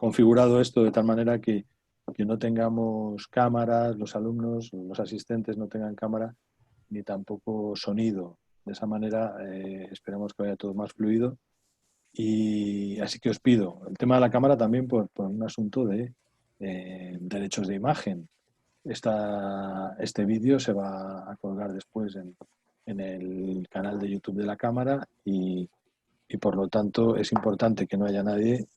configurado esto de tal manera que no tengamos cámaras, los alumnos, los asistentes no tengan cámara ni tampoco sonido. De esa manera esperamos que vaya todo más fluido. Y así que os pido, el tema de la cámara también por un asunto de derechos de imagen. Este vídeo se va a colgar después en el canal de YouTube de la cámara y por lo tanto es importante que no haya nadie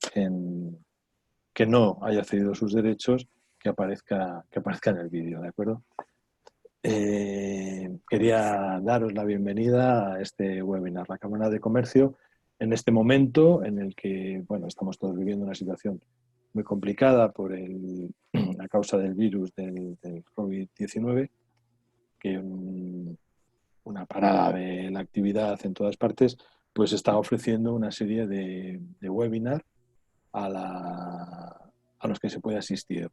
que no haya cedido sus derechos que aparezca en el vídeo, ¿de acuerdo? Quería daros la bienvenida a este webinar, la Cámara de Comercio, en este momento en el que, bueno, estamos todos viviendo una situación muy complicada a causa del virus del COVID-19, que una parada de la actividad en todas partes, pues está ofreciendo una serie de webinar a los que se puede asistir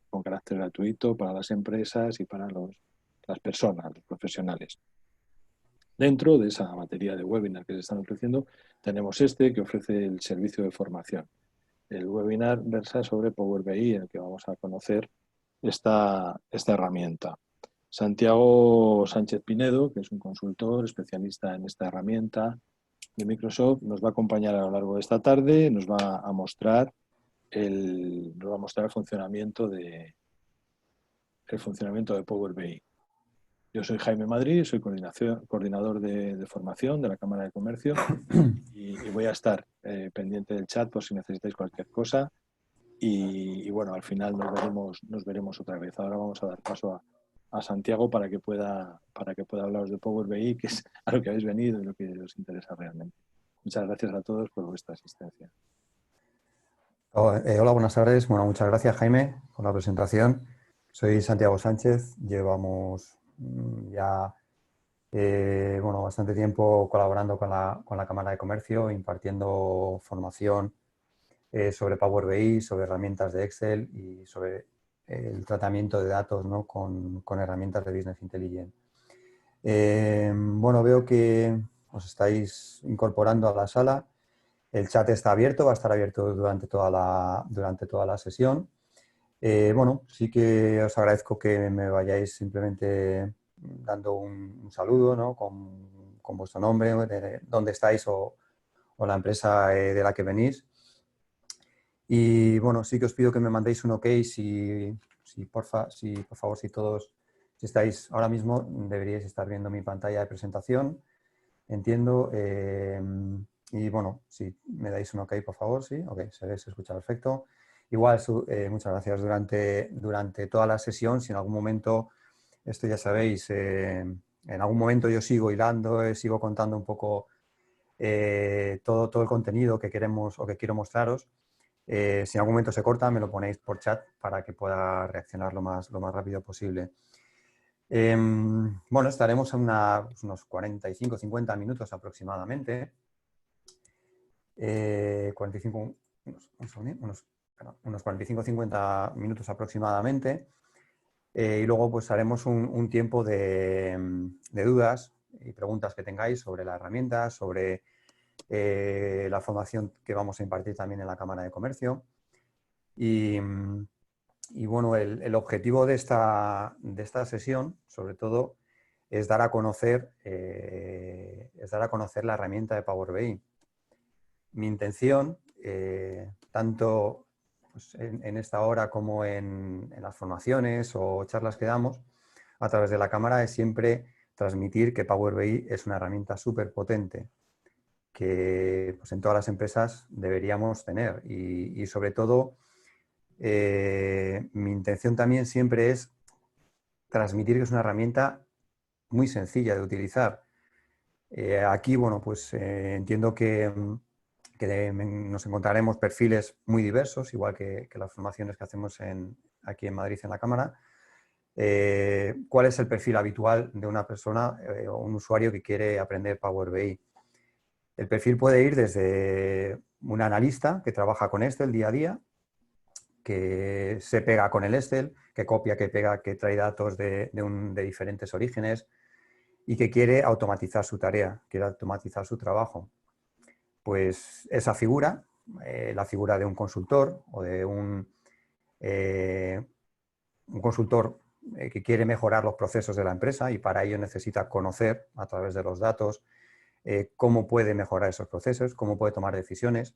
con carácter gratuito para las empresas y para las personas, los profesionales. Dentro de esa materia de webinar que se están ofreciendo, tenemos que ofrece el servicio de formación. El webinar versa sobre Power BI, en el que vamos a conocer esta herramienta. Santiago Sánchez Pinedo, que es un consultor especialista en esta herramienta de Microsoft, nos va a acompañar a lo largo de esta tarde, nos va a mostrar el funcionamiento de Power BI. Yo soy Jaime Madrid, soy coordinador de formación de la Cámara de Comercio y voy a estar pendiente del chat por si necesitáis cualquier cosa. Y bueno, al final nos veremos otra vez. Ahora vamos a dar paso a Santiago para que pueda hablaros de Power BI, que es a lo que habéis venido y lo que os interesa realmente. Muchas gracias a todos por vuestra asistencia. Hola, buenas tardes. Bueno, muchas gracias, Jaime, por la presentación. Soy Santiago Sánchez. Llevamos ya bastante tiempo colaborando con la Cámara de Comercio, impartiendo formación sobre Power BI, sobre herramientas de Excel y sobre el tratamiento de datos, ¿no?, con herramientas de Business Intelligence. Veo que os estáis incorporando a la sala. El chat está abierto, va a estar abierto durante toda la sesión. Sí que os agradezco que me vayáis simplemente dando un saludo, ¿no?, con vuestro nombre, de dónde estáis o la empresa de la que venís. Y sí que os pido que me mandéis un OK si por favor, si estáis ahora mismo, deberíais estar viendo mi pantalla de presentación. Entiendo. Y si me dais un OK, por favor, sí. OK, se escucha perfecto. Igual, muchas gracias durante toda la sesión. Si en algún momento, esto ya sabéis, en algún momento yo sigo hilando, sigo contando un poco todo el contenido que queremos o que quiero mostraros. Si en algún momento se corta, me lo ponéis por chat para que pueda reaccionar lo más rápido posible. Estaremos en unos 45-50 minutos aproximadamente. 45-50 minutos aproximadamente. Y luego pues haremos un tiempo de dudas y preguntas que tengáis sobre la herramienta, sobre la formación que vamos a impartir también en la Cámara de Comercio. Y el objetivo de esta sesión, sobre todo, es dar a conocer la herramienta de Power BI. Mi intención, tanto pues, en esta hora como en las formaciones o charlas que damos a través de la cámara, es siempre transmitir que Power BI es una herramienta súper potente que pues, en todas las empresas deberíamos tener y sobre todo mi intención también siempre es transmitir que es una herramienta muy sencilla de utilizar. Aquí, entiendo que nos encontraremos perfiles muy diversos, igual que las formaciones que hacemos aquí en Madrid en la Cámara. ¿Cuál es el perfil habitual de una persona o un usuario que quiere aprender Power BI? El perfil puede ir desde un analista que trabaja con Excel día a día, que se pega con el Excel, que copia, que pega, que trae datos de diferentes orígenes y que quiere automatizar su tarea, quiere automatizar su trabajo. Pues esa figura la figura de un consultor o de un consultor que quiere mejorar los procesos de la empresa y para ello necesita conocer a través de los datos cómo puede mejorar esos procesos, cómo puede tomar decisiones.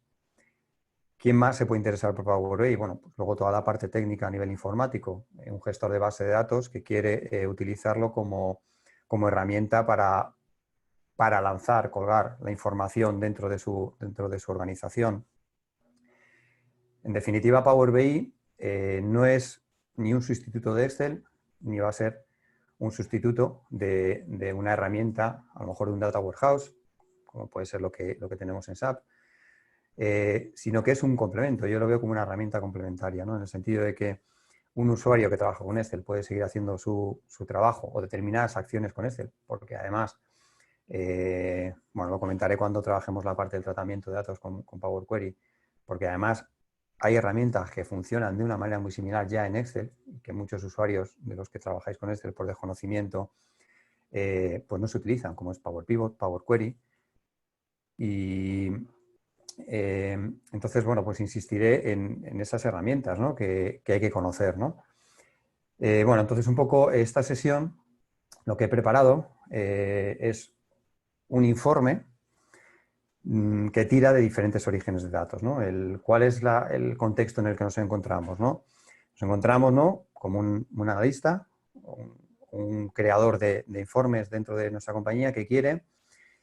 ¿Quién más se puede interesar por Power BI? Bueno, pues luego toda la parte técnica a nivel informático, un gestor de base de datos que quiere utilizarlo como herramienta para lanzar, colgar la información dentro de su organización. En definitiva, Power BI no es ni un sustituto de Excel, ni va a ser un sustituto de una herramienta, a lo mejor de un data warehouse, como puede ser lo que tenemos en SAP, sino que es un complemento. Yo lo veo como una herramienta complementaria, ¿no? En el sentido de que un usuario que trabaja con Excel puede seguir haciendo su trabajo o determinadas acciones con Excel, porque además, bueno, lo comentaré cuando trabajemos la parte del tratamiento de datos con Power Query, porque además hay herramientas que funcionan de una manera muy similar ya en Excel, que muchos usuarios de los que trabajáis con Excel por desconocimiento, pues no se utilizan, como es Power Pivot, Power Query. Y entonces, bueno, pues insistiré en esas herramientas, ¿no? que hay que conocer, ¿no? Bueno, entonces un poco esta sesión, lo que he preparado es un informe que tira de diferentes orígenes de datos, ¿no? ¿Cuál es el contexto en el que nos encontramos, ¿no? Nos encontramos, ¿no?, como un analista, un creador de informes dentro de nuestra compañía que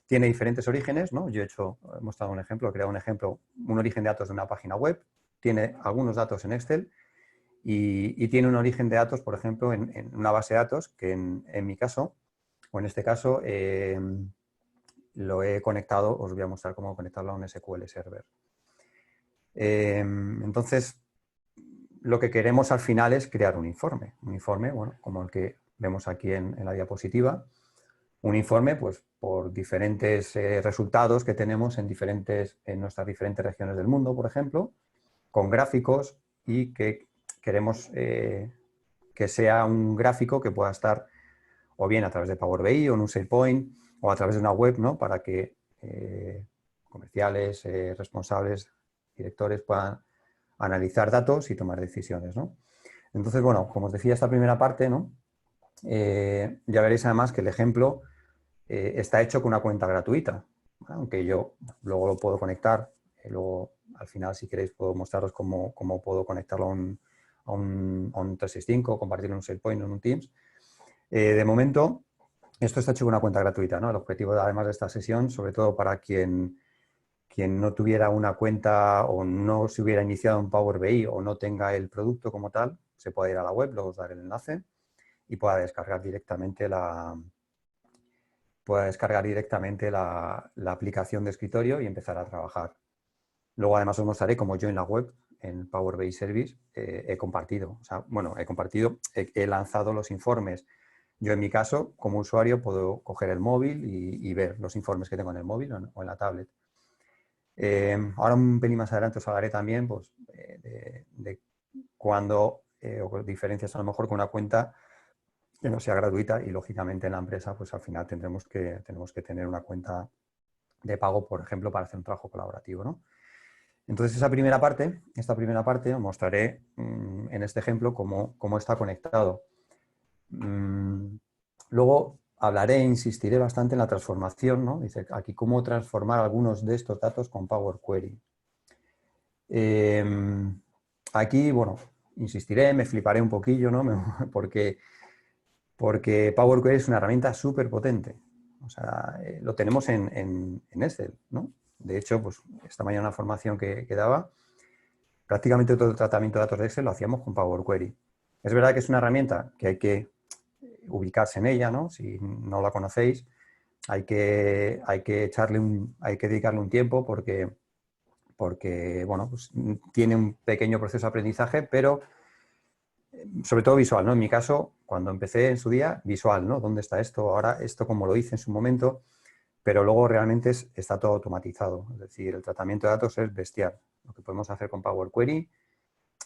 tiene diferentes orígenes, ¿no? Yo he mostrado un ejemplo, he creado un ejemplo, un origen de datos de una página web, tiene algunos datos en Excel y tiene un origen de datos, por ejemplo, en una base de datos que en mi caso, o en este caso, lo he conectado, os voy a mostrar cómo conectarlo a un SQL Server. Entonces, lo que queremos al final es crear un informe, bueno, como el que vemos aquí en la diapositiva, un informe pues, por diferentes resultados que tenemos en nuestras diferentes regiones del mundo, por ejemplo, con gráficos y que queremos que sea un gráfico que pueda estar o bien a través de Power BI o en un SharePoint o a través de una web, ¿no?, para que comerciales, responsables, directores puedan analizar datos y tomar decisiones, ¿no? Entonces, bueno, como os decía, esta primera parte, ¿no?, ya veréis además que el ejemplo está hecho con una cuenta gratuita, ¿vale? Aunque yo luego lo puedo conectar, luego al final, si queréis, puedo mostraros cómo puedo conectarlo a un 365, compartirlo en un SharePoint o en un Teams. De momento, esto está hecho con una cuenta gratuita, ¿no? El objetivo, además de esta sesión, sobre todo para quien no tuviera una cuenta o no se hubiera iniciado en Power BI o no tenga el producto como tal, se puede ir a la web, luego os daré el enlace y pueda descargar directamente la aplicación de escritorio y empezar a trabajar. Luego, además, os mostraré cómo yo en la web, en Power BI Service, he compartido. O sea, bueno, he lanzado los informes. Yo, en mi caso, como usuario, puedo coger el móvil y ver los informes que tengo en el móvil o en la tablet. Ahora, un pelín más adelante, os hablaré también pues, de cuándo o diferencias a lo mejor con una cuenta que no sea gratuita y, lógicamente, en la empresa, pues al final tenemos que tener una cuenta de pago, por ejemplo, para hacer un trabajo colaborativo, ¿no? Entonces, esta primera parte os mostraré en este ejemplo cómo está conectado. Luego hablaré e insistiré bastante en la transformación, ¿no? Dice aquí cómo transformar algunos de estos datos con Power Query. Aquí, bueno, insistiré, me fliparé un poquillo, ¿no? Porque Power Query es una herramienta súper potente. O sea, lo tenemos en Excel, ¿no? De hecho, pues esta mañana en la formación que daba, prácticamente todo el tratamiento de datos de Excel lo hacíamos con Power Query. Es verdad que es una herramienta que hay que ubicarse en ella, ¿no? Si no la conocéis, hay que dedicarle un tiempo porque bueno, pues tiene un pequeño proceso de aprendizaje, pero sobre todo visual, ¿no? En mi caso, cuando empecé en su día, visual, ¿no? ¿Dónde está esto? Ahora, esto como lo hice en su momento, pero luego realmente está todo automatizado. Es decir, el tratamiento de datos es bestial. Lo que podemos hacer con Power Query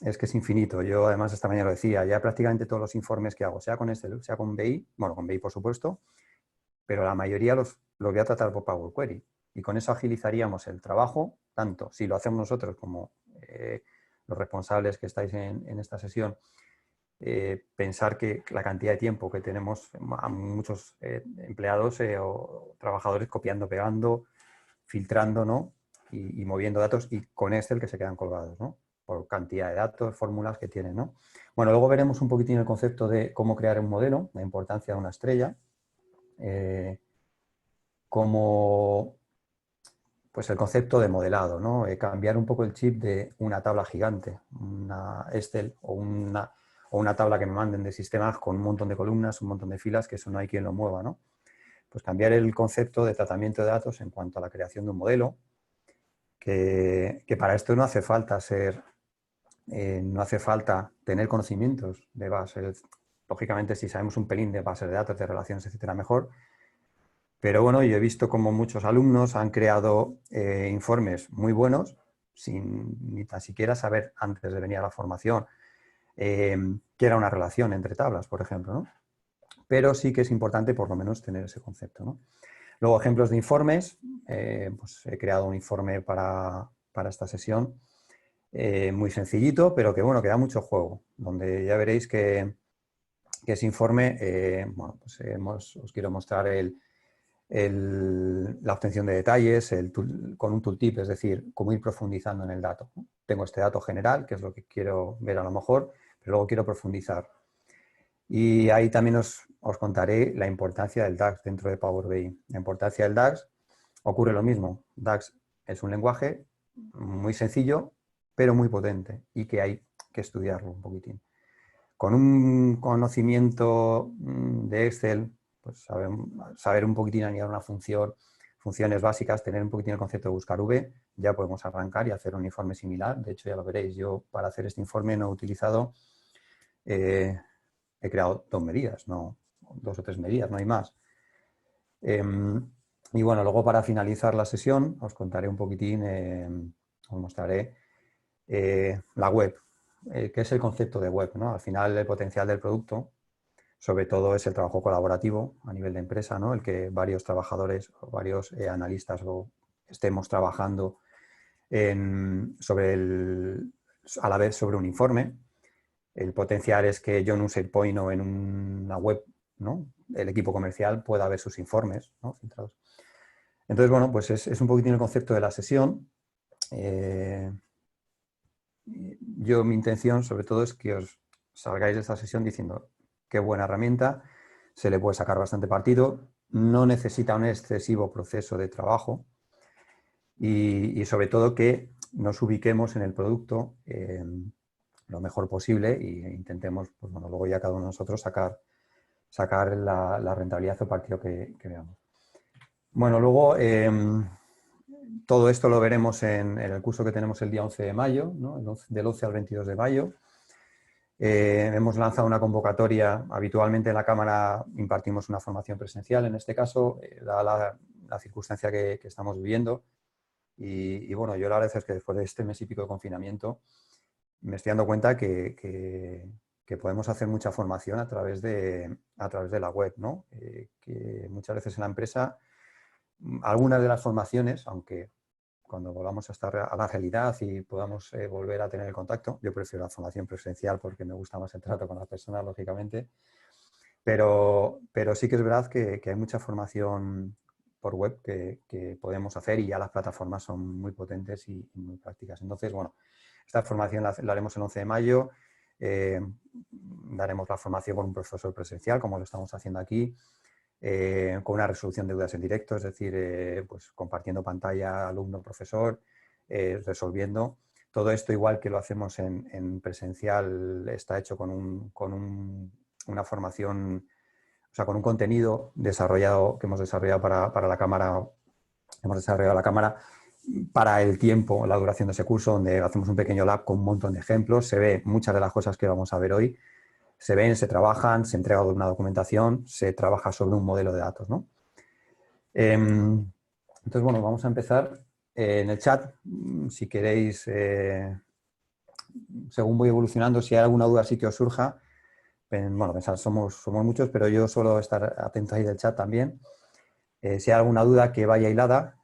es que es infinito. Yo, además, esta mañana lo decía, ya prácticamente todos los informes que hago, sea con Excel, sea con BI, bueno, con BI, por supuesto, pero la mayoría los voy a tratar por Power Query. y con eso agilizaríamos el trabajo, tanto si lo hacemos nosotros como los responsables que estáis en esta sesión, pensar que la cantidad de tiempo que tenemos a muchos empleados o trabajadores copiando, pegando, filtrando, ¿no? y moviendo datos, y con Excel que se quedan colgados, ¿no? Por cantidad de datos, fórmulas que tienen, ¿no? Bueno, luego veremos un poquitín el concepto de cómo crear un modelo, la importancia de una estrella, como pues el concepto de modelado, ¿no? Cambiar un poco el chip de una tabla gigante, una Excel o una tabla que me manden de sistemas con un montón de columnas, un montón de filas, que eso no hay quien lo mueva, ¿no? Pues cambiar el concepto de tratamiento de datos en cuanto a la creación de un modelo, que para esto no hace falta no hace falta tener conocimientos de bases. Lógicamente, si sabemos un pelín de bases de datos, de relaciones, etcétera, mejor. Pero bueno, yo he visto como muchos alumnos han creado informes muy buenos sin ni tan siquiera saber antes de venir a la formación qué era una relación entre tablas, por ejemplo, ¿no? Pero sí que es importante por lo menos tener ese concepto, ¿no? Luego, ejemplos de informes. Pues he creado un informe para esta sesión muy sencillito, pero que bueno, que da mucho juego, donde ya veréis que ese informe, bueno, pues os quiero mostrar la obtención de detalles con un tooltip, es decir, cómo ir profundizando en el dato, ¿no? Tengo este dato general, que es lo que quiero ver a lo mejor, pero luego quiero profundizar. Y ahí también os contaré la importancia del DAX dentro de Power BI. La importancia del DAX ocurre lo mismo. DAX es un lenguaje muy sencillo, pero muy potente y que hay que estudiarlo un poquitín. Con un conocimiento de Excel, pues saber un poquitín añadir una función, funciones básicas, tener un poquitín el concepto de buscar V, ya podemos arrancar y hacer un informe similar. De hecho, ya lo veréis, yo para hacer este informe no he utilizado, he creado 2 medidas, no 2 o 3 medidas, no hay más. Y bueno, luego para finalizar la sesión os contaré un poquitín, os mostraré la web. ¿Qué es el concepto de web, ¿no? Al final, el potencial del producto, sobre todo, es el trabajo colaborativo a nivel de empresa, ¿no? El que varios trabajadores o varios analistas estemos trabajando a la vez sobre un informe. El potencial es que yo en un SharePoint o en una web, ¿no? El equipo comercial pueda ver sus informes, ¿no? Filtrados. Entonces, bueno, pues es un poquitín el concepto de la sesión. Mi intención, sobre todo, es que os salgáis de esta sesión diciendo qué buena herramienta, se le puede sacar bastante partido, no necesita un excesivo proceso de trabajo y sobre todo que nos ubiquemos en el producto lo mejor posible e intentemos, pues bueno, luego ya cada uno de nosotros sacar la rentabilidad o partido que veamos. Bueno, luego todo esto lo veremos en el curso que tenemos el día 11 de mayo, ¿no? Del 11 al 22 de mayo. Hemos lanzado una convocatoria. Habitualmente en la Cámara impartimos una formación presencial. En este caso, dada la circunstancia que estamos viviendo. Y bueno, yo la verdad es que después de este mes y pico de confinamiento me estoy dando cuenta que podemos hacer mucha formación a través de la web, ¿no? Que muchas veces en la empresa, algunas de las formaciones, aunque cuando volvamos a estar a la realidad y podamos volver a tener el contacto, yo prefiero la formación presencial porque me gusta más el trato con las personas, lógicamente, pero sí que es verdad que hay mucha formación por web que podemos hacer y ya las plataformas son muy potentes y muy prácticas. Entonces, bueno, esta formación la haremos el 11 de mayo, daremos la formación con un profesor presencial, como lo estamos haciendo aquí, con una resolución de dudas en directo, es decir, pues compartiendo pantalla alumno-profesor, resolviendo. Todo esto, igual que lo hacemos en presencial, está hecho con una formación, o sea, con un contenido desarrollado que hemos desarrollado para la Cámara. Hemos desarrollado la Cámara para el tiempo, la duración de ese curso, donde hacemos un pequeño lab con un montón de ejemplos. Se ve muchas de las cosas que vamos a ver hoy. Se ven, se trabajan, se entrega una documentación, se trabaja sobre un modelo de datos, ¿no? Entonces, bueno, vamos a empezar. En el chat, si queréis, según voy evolucionando, si hay alguna duda sí que os surja, bueno, pensad, somos muchos, pero yo suelo estar atento ahí del chat también. Si hay alguna duda que vaya hilada,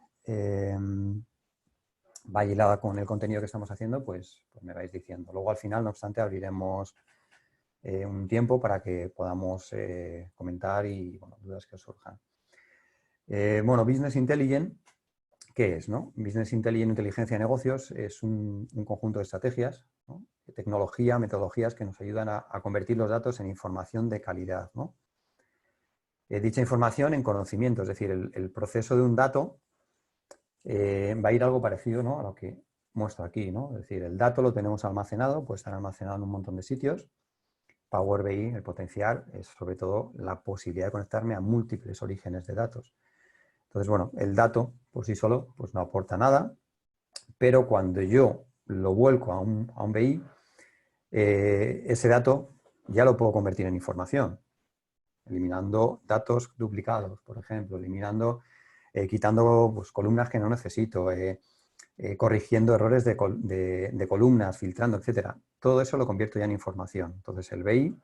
va hilada con el contenido que estamos haciendo, pues me vais diciendo. Luego al final, no obstante, abriremos un tiempo para que podamos comentar y dudas que os surjan. Business Intelligence, ¿qué es? ¿No? Business Intelligence, inteligencia de negocios, es un conjunto de estrategias, ¿no? De tecnología, metodologías que nos ayudan a convertir los datos en información de calidad, ¿no? Dicha información en conocimiento, es decir, el proceso de un dato va a ir algo parecido, ¿no? A lo que muestro aquí, ¿no? Es decir, el dato lo tenemos almacenado, puede estar almacenado en un montón de sitios. Power BI, el potencial, es sobre todo la posibilidad de conectarme a múltiples orígenes de datos. Entonces, bueno, el dato por sí solo pues no aporta nada, pero cuando yo lo vuelco a un BI, ese dato ya lo puedo convertir en información, eliminando datos duplicados, por ejemplo, quitando pues, columnas que no necesito, corrigiendo errores de columnas, filtrando, etcétera. Todo eso lo convierto ya en información. Entonces, el BI,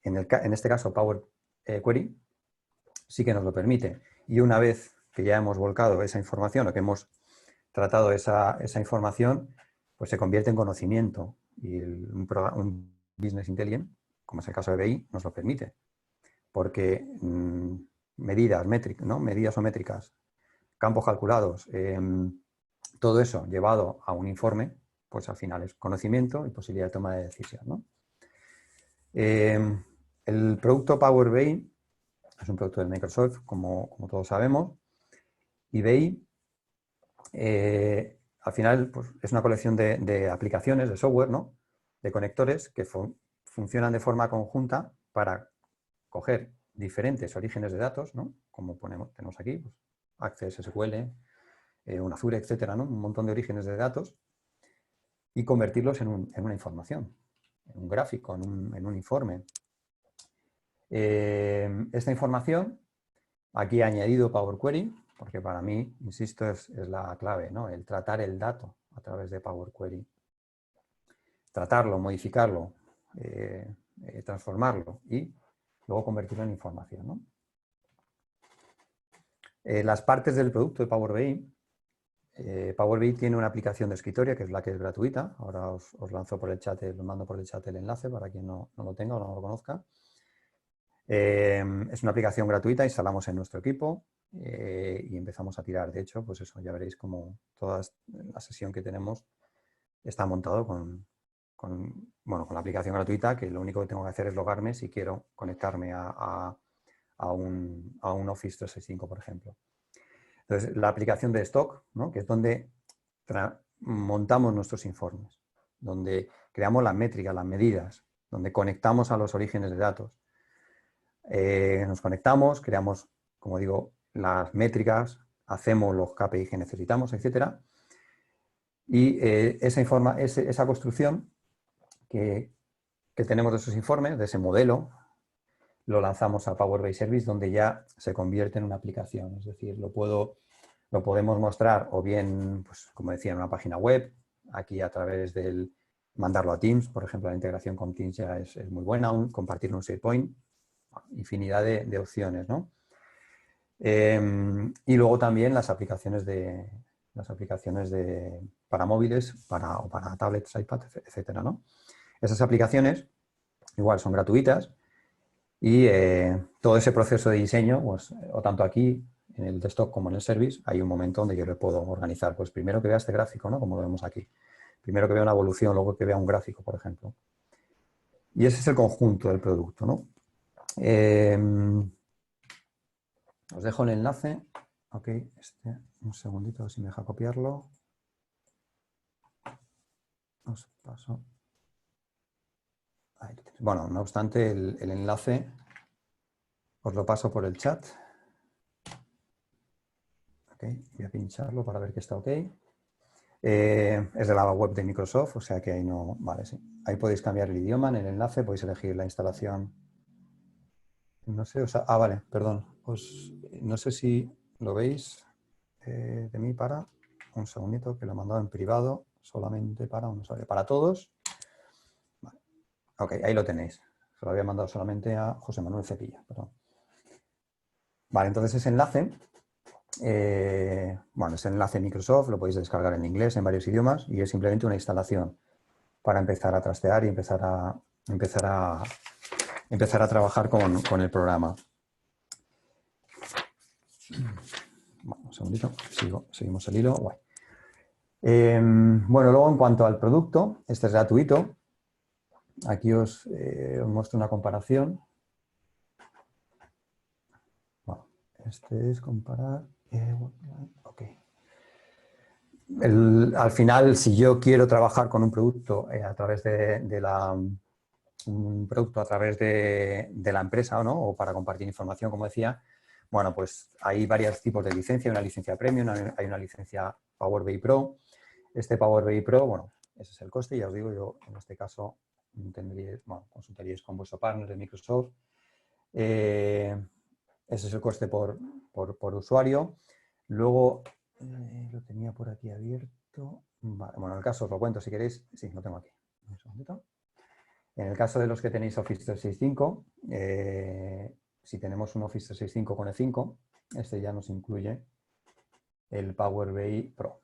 en este caso Power Query, sí que nos lo permite. Y una vez que ya hemos volcado esa información o que hemos tratado esa información, pues se convierte en conocimiento. Y un Business Intelligence, como es el caso de BI, nos lo permite. Porque medidas o métricas, campos calculados, todo eso llevado a un informe, pues al final es conocimiento y posibilidad de toma de decisión, ¿no? El producto Power BI es un producto de Microsoft, como todos sabemos, y BI al final pues, es una colección de aplicaciones, de software, ¿no? De conectores que funcionan de forma conjunta para coger diferentes orígenes de datos, ¿no? Como tenemos aquí, pues, Access SQL, un Azure, etcétera, ¿no? Un montón de orígenes de datos y convertirlos en una información, en un gráfico, en un informe. Esta información, aquí he añadido Power Query, porque para mí, insisto, es la clave, ¿no? El tratar el dato a través de Power Query. Tratarlo, modificarlo, transformarlo y luego convertirlo en información, ¿no? Las partes del producto de Power BI. Power BI tiene una aplicación de escritorio que es la que es gratuita. Ahora os lanzo por el chat, os mando por el chat el enlace para quien no lo tenga o no lo conozca. Es una aplicación gratuita, instalamos en nuestro equipo y empezamos a tirar. De hecho, pues eso, ya veréis cómo toda la sesión que tenemos está montado con la aplicación gratuita, que lo único que tengo que hacer es logarme si quiero conectarme a un Office 365, por ejemplo. Entonces, la aplicación de stock, ¿no? Que es donde montamos nuestros informes, donde creamos las métricas, las medidas, donde conectamos a los orígenes de datos. Nos conectamos, creamos, como digo, las métricas, hacemos los KPI que necesitamos, etcétera. Y esa construcción que tenemos de esos informes, de ese modelo, lo lanzamos a Power BI Service, donde ya se convierte en una aplicación. Es decir, lo podemos mostrar o bien, pues, como decía, en una página web, aquí a través del mandarlo a Teams, por ejemplo, la integración con Teams ya es muy buena, compartir un SharePoint, infinidad de opciones, ¿no? Y luego también las aplicaciones para móviles o para tablets, iPad, etcétera, ¿no? Esas aplicaciones igual son gratuitas y todo ese proceso de diseño, pues, o tanto aquí en el desktop como en el service, hay un momento donde yo le puedo organizar. Pues primero que vea este gráfico, ¿no? Como lo vemos aquí. Primero que vea una evolución, luego que vea un gráfico, por ejemplo. Y ese es el conjunto del producto, ¿no? Os dejo el enlace. Ok, un segundito, a ver si me deja copiarlo. Os paso. Ahí lo tenéis. Bueno, no obstante, el enlace os lo paso por el chat. Ok, voy a pincharlo para ver que está ok. Es de la web de Microsoft, o sea que ahí no... Vale, sí. Ahí podéis cambiar el idioma en el enlace, podéis elegir la instalación. No sé, vale, perdón. No sé si lo veis de mí para... Un segundito, que lo he mandado en privado, solamente para un usuario. Para todos. Vale. Ok, ahí lo tenéis. Se lo había mandado solamente a José Manuel Cepilla, perdón. Vale, entonces ese enlace Bueno, es el enlace de Microsoft, lo podéis descargar en inglés, en varios idiomas, y es simplemente una instalación para empezar a trastear y empezar a trabajar con el programa. Bueno, un segundito, seguimos el hilo. Guay. Bueno, luego en cuanto al producto, este es gratuito. Aquí os muestro una comparación. Bueno, este es comparar. Ok. Al final, si yo quiero trabajar con un producto a través un producto a través de la empresa, ¿no? O para compartir información, como decía, bueno, pues hay varios tipos de licencia, una licencia Premium, hay una licencia Power BI Pro. Este Power BI Pro, bueno, ese es el coste, ya os digo, yo en este caso consultaríais con vuestro partner de Microsoft. Ese es el coste por usuario. Luego, lo tenía por aquí abierto. Vale, bueno, en el caso os lo cuento si queréis. Sí, lo tengo aquí. Un segundito. En el caso de los que tenéis Office 365, si tenemos un Office 365 con E5, este ya nos incluye el Power BI Pro.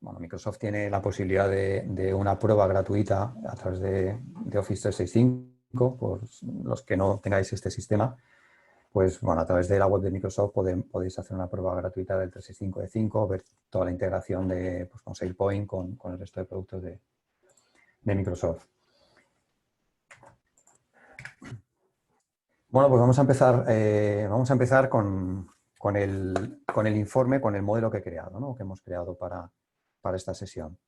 Bueno, Microsoft tiene la posibilidad de una prueba gratuita a través de Office 365, por los que no tengáis este sistema, pues bueno, a través de la web de Microsoft podéis hacer una prueba gratuita del 365 E5, ver toda la integración con SailPoint, con el resto de productos de Microsoft. Bueno, pues vamos a empezar con el informe, con el modelo que he creado, ¿no? Que hemos creado para esta sesión.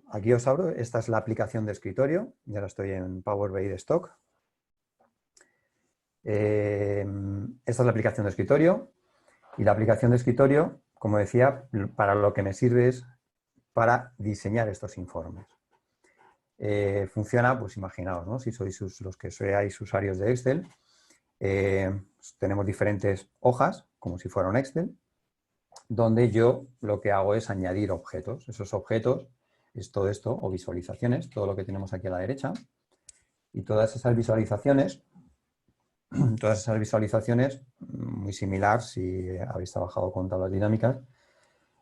Aquí os abro, esta es la aplicación de escritorio, ya ahora estoy en Power BI de stock. Esta es la aplicación de escritorio y la aplicación de escritorio, como decía, para lo que me sirve es para diseñar estos informes. Funciona, pues imaginaos, ¿no? Si sois los que seáis usuarios de Excel, tenemos diferentes hojas, como si fuera un Excel, donde yo lo que hago es añadir objetos. Esos objetos es todo esto, o visualizaciones, todo lo que tenemos aquí a la derecha. Y todas esas visualizaciones, muy similar si habéis trabajado con tablas dinámicas,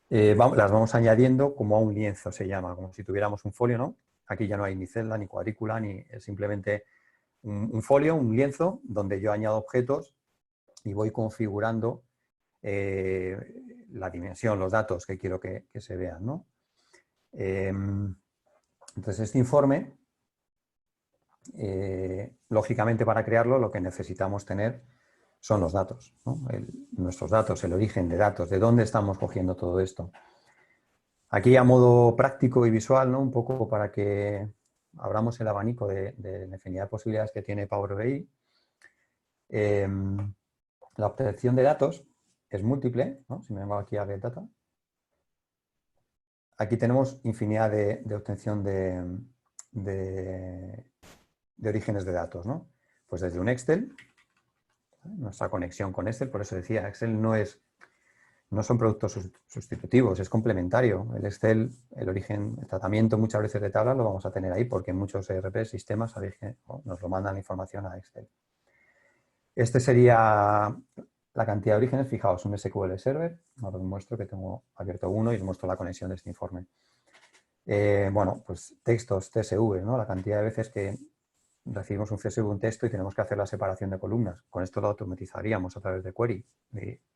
las vamos añadiendo como a un lienzo, se llama, como si tuviéramos un folio, ¿no? Aquí ya no hay ni celda, ni cuadrícula, es simplemente un folio, un lienzo, donde yo añado objetos y voy configurando la dimensión, los datos que quiero que se vean, ¿no? Entonces, este informe, lógicamente para crearlo lo que necesitamos tener son los datos, ¿no? Nuestros datos, el origen de datos, de dónde estamos cogiendo todo esto. Aquí a modo práctico y visual, ¿no? Un poco para que abramos el abanico de la infinidad de posibilidades que tiene Power BI. La obtención de datos es múltiple, ¿no? Si me vengo aquí a Get Data. Aquí tenemos infinidad de obtención de orígenes de datos, ¿no? Pues desde un Excel, nuestra conexión con Excel, por eso decía, Excel no son productos sustitutivos, es complementario. El Excel, el origen, el tratamiento muchas veces de tablas lo vamos a tener ahí porque en muchos ERP sistemas sabéis que nos lo mandan la información a Excel. Este sería la cantidad de orígenes. Fijaos, un SQL Server, ahora os muestro que tengo abierto uno y os muestro la conexión de este informe. Bueno, pues textos, CSV, ¿no? La cantidad de veces que recibimos un CSV, un texto y tenemos que hacer la separación de columnas. Con esto lo automatizaríamos a través de query.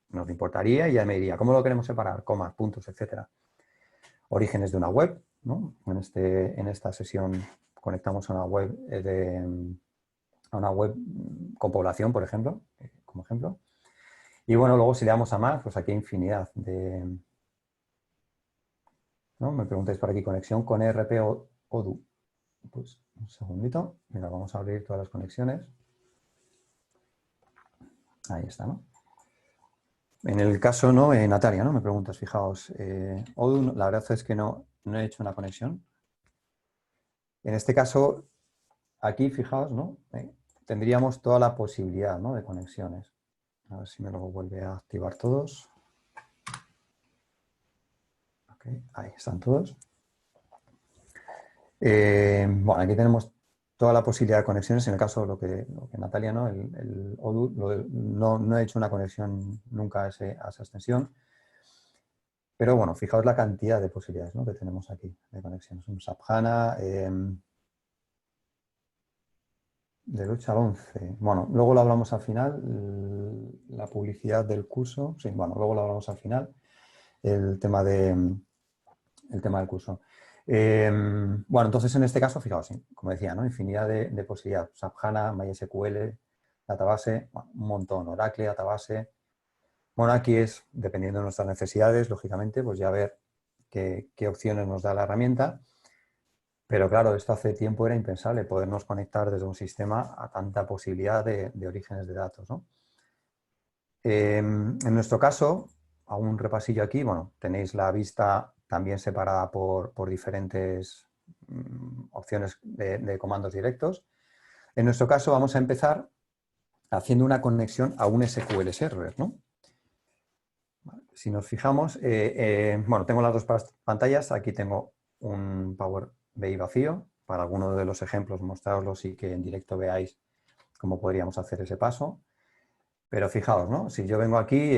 Nos importaría y ya me diría, ¿cómo lo queremos separar? Comas, puntos, etcétera. Orígenes de una web, ¿no? En esta sesión conectamos a una web con población, por ejemplo, como ejemplo. Y bueno, luego si le damos a más, pues aquí hay infinidad de... ¿no? Me preguntáis por aquí, conexión con ERP o Odoo. Pues un segundito. Mira, vamos a abrir todas las conexiones. Ahí está, ¿no? En el caso, ¿no? Natalia, ¿no? Me preguntas, fijaos, Odoo, la verdad es que no he hecho una conexión. En este caso, aquí, fijaos, ¿no? Tendríamos toda la posibilidad, ¿no? De conexiones. A ver si me lo vuelve a activar todos. Okay, ahí están todos. Bueno, aquí tenemos toda la posibilidad de conexiones. En el caso de lo que Natalia, ¿no? El Odoo, no he hecho una conexión nunca a esa extensión. Pero bueno, fijaos la cantidad de posibilidades, ¿no? que tenemos aquí de conexiones. Un SAP HANA, del 8 al 11. Bueno, luego lo hablamos al final, la publicidad del curso. Sí, bueno, luego lo hablamos al final, el tema, el tema del curso. Bueno, entonces en este caso, fijaos, como decía, ¿no? Infinidad de posibilidades. SAP HANA, MySQL, database, bueno, un montón, Oracle, database. Bueno, aquí es, dependiendo de nuestras necesidades, lógicamente, pues ya ver qué opciones nos da la herramienta. Pero claro, esto hace tiempo era impensable, podernos conectar desde un sistema a tanta posibilidad de orígenes de datos, ¿no? En nuestro caso, hago un repasillo aquí, bueno, tenéis la vista también separada por diferentes opciones de comandos directos. En nuestro caso vamos a empezar haciendo una conexión a un SQL Server, ¿no? Si nos fijamos, bueno, tengo las dos pantallas. Aquí tengo un Power BI vacío. Para alguno de los ejemplos mostraroslos y que en directo veáis cómo podríamos hacer ese paso. Pero fijaos, ¿no? Si yo vengo aquí,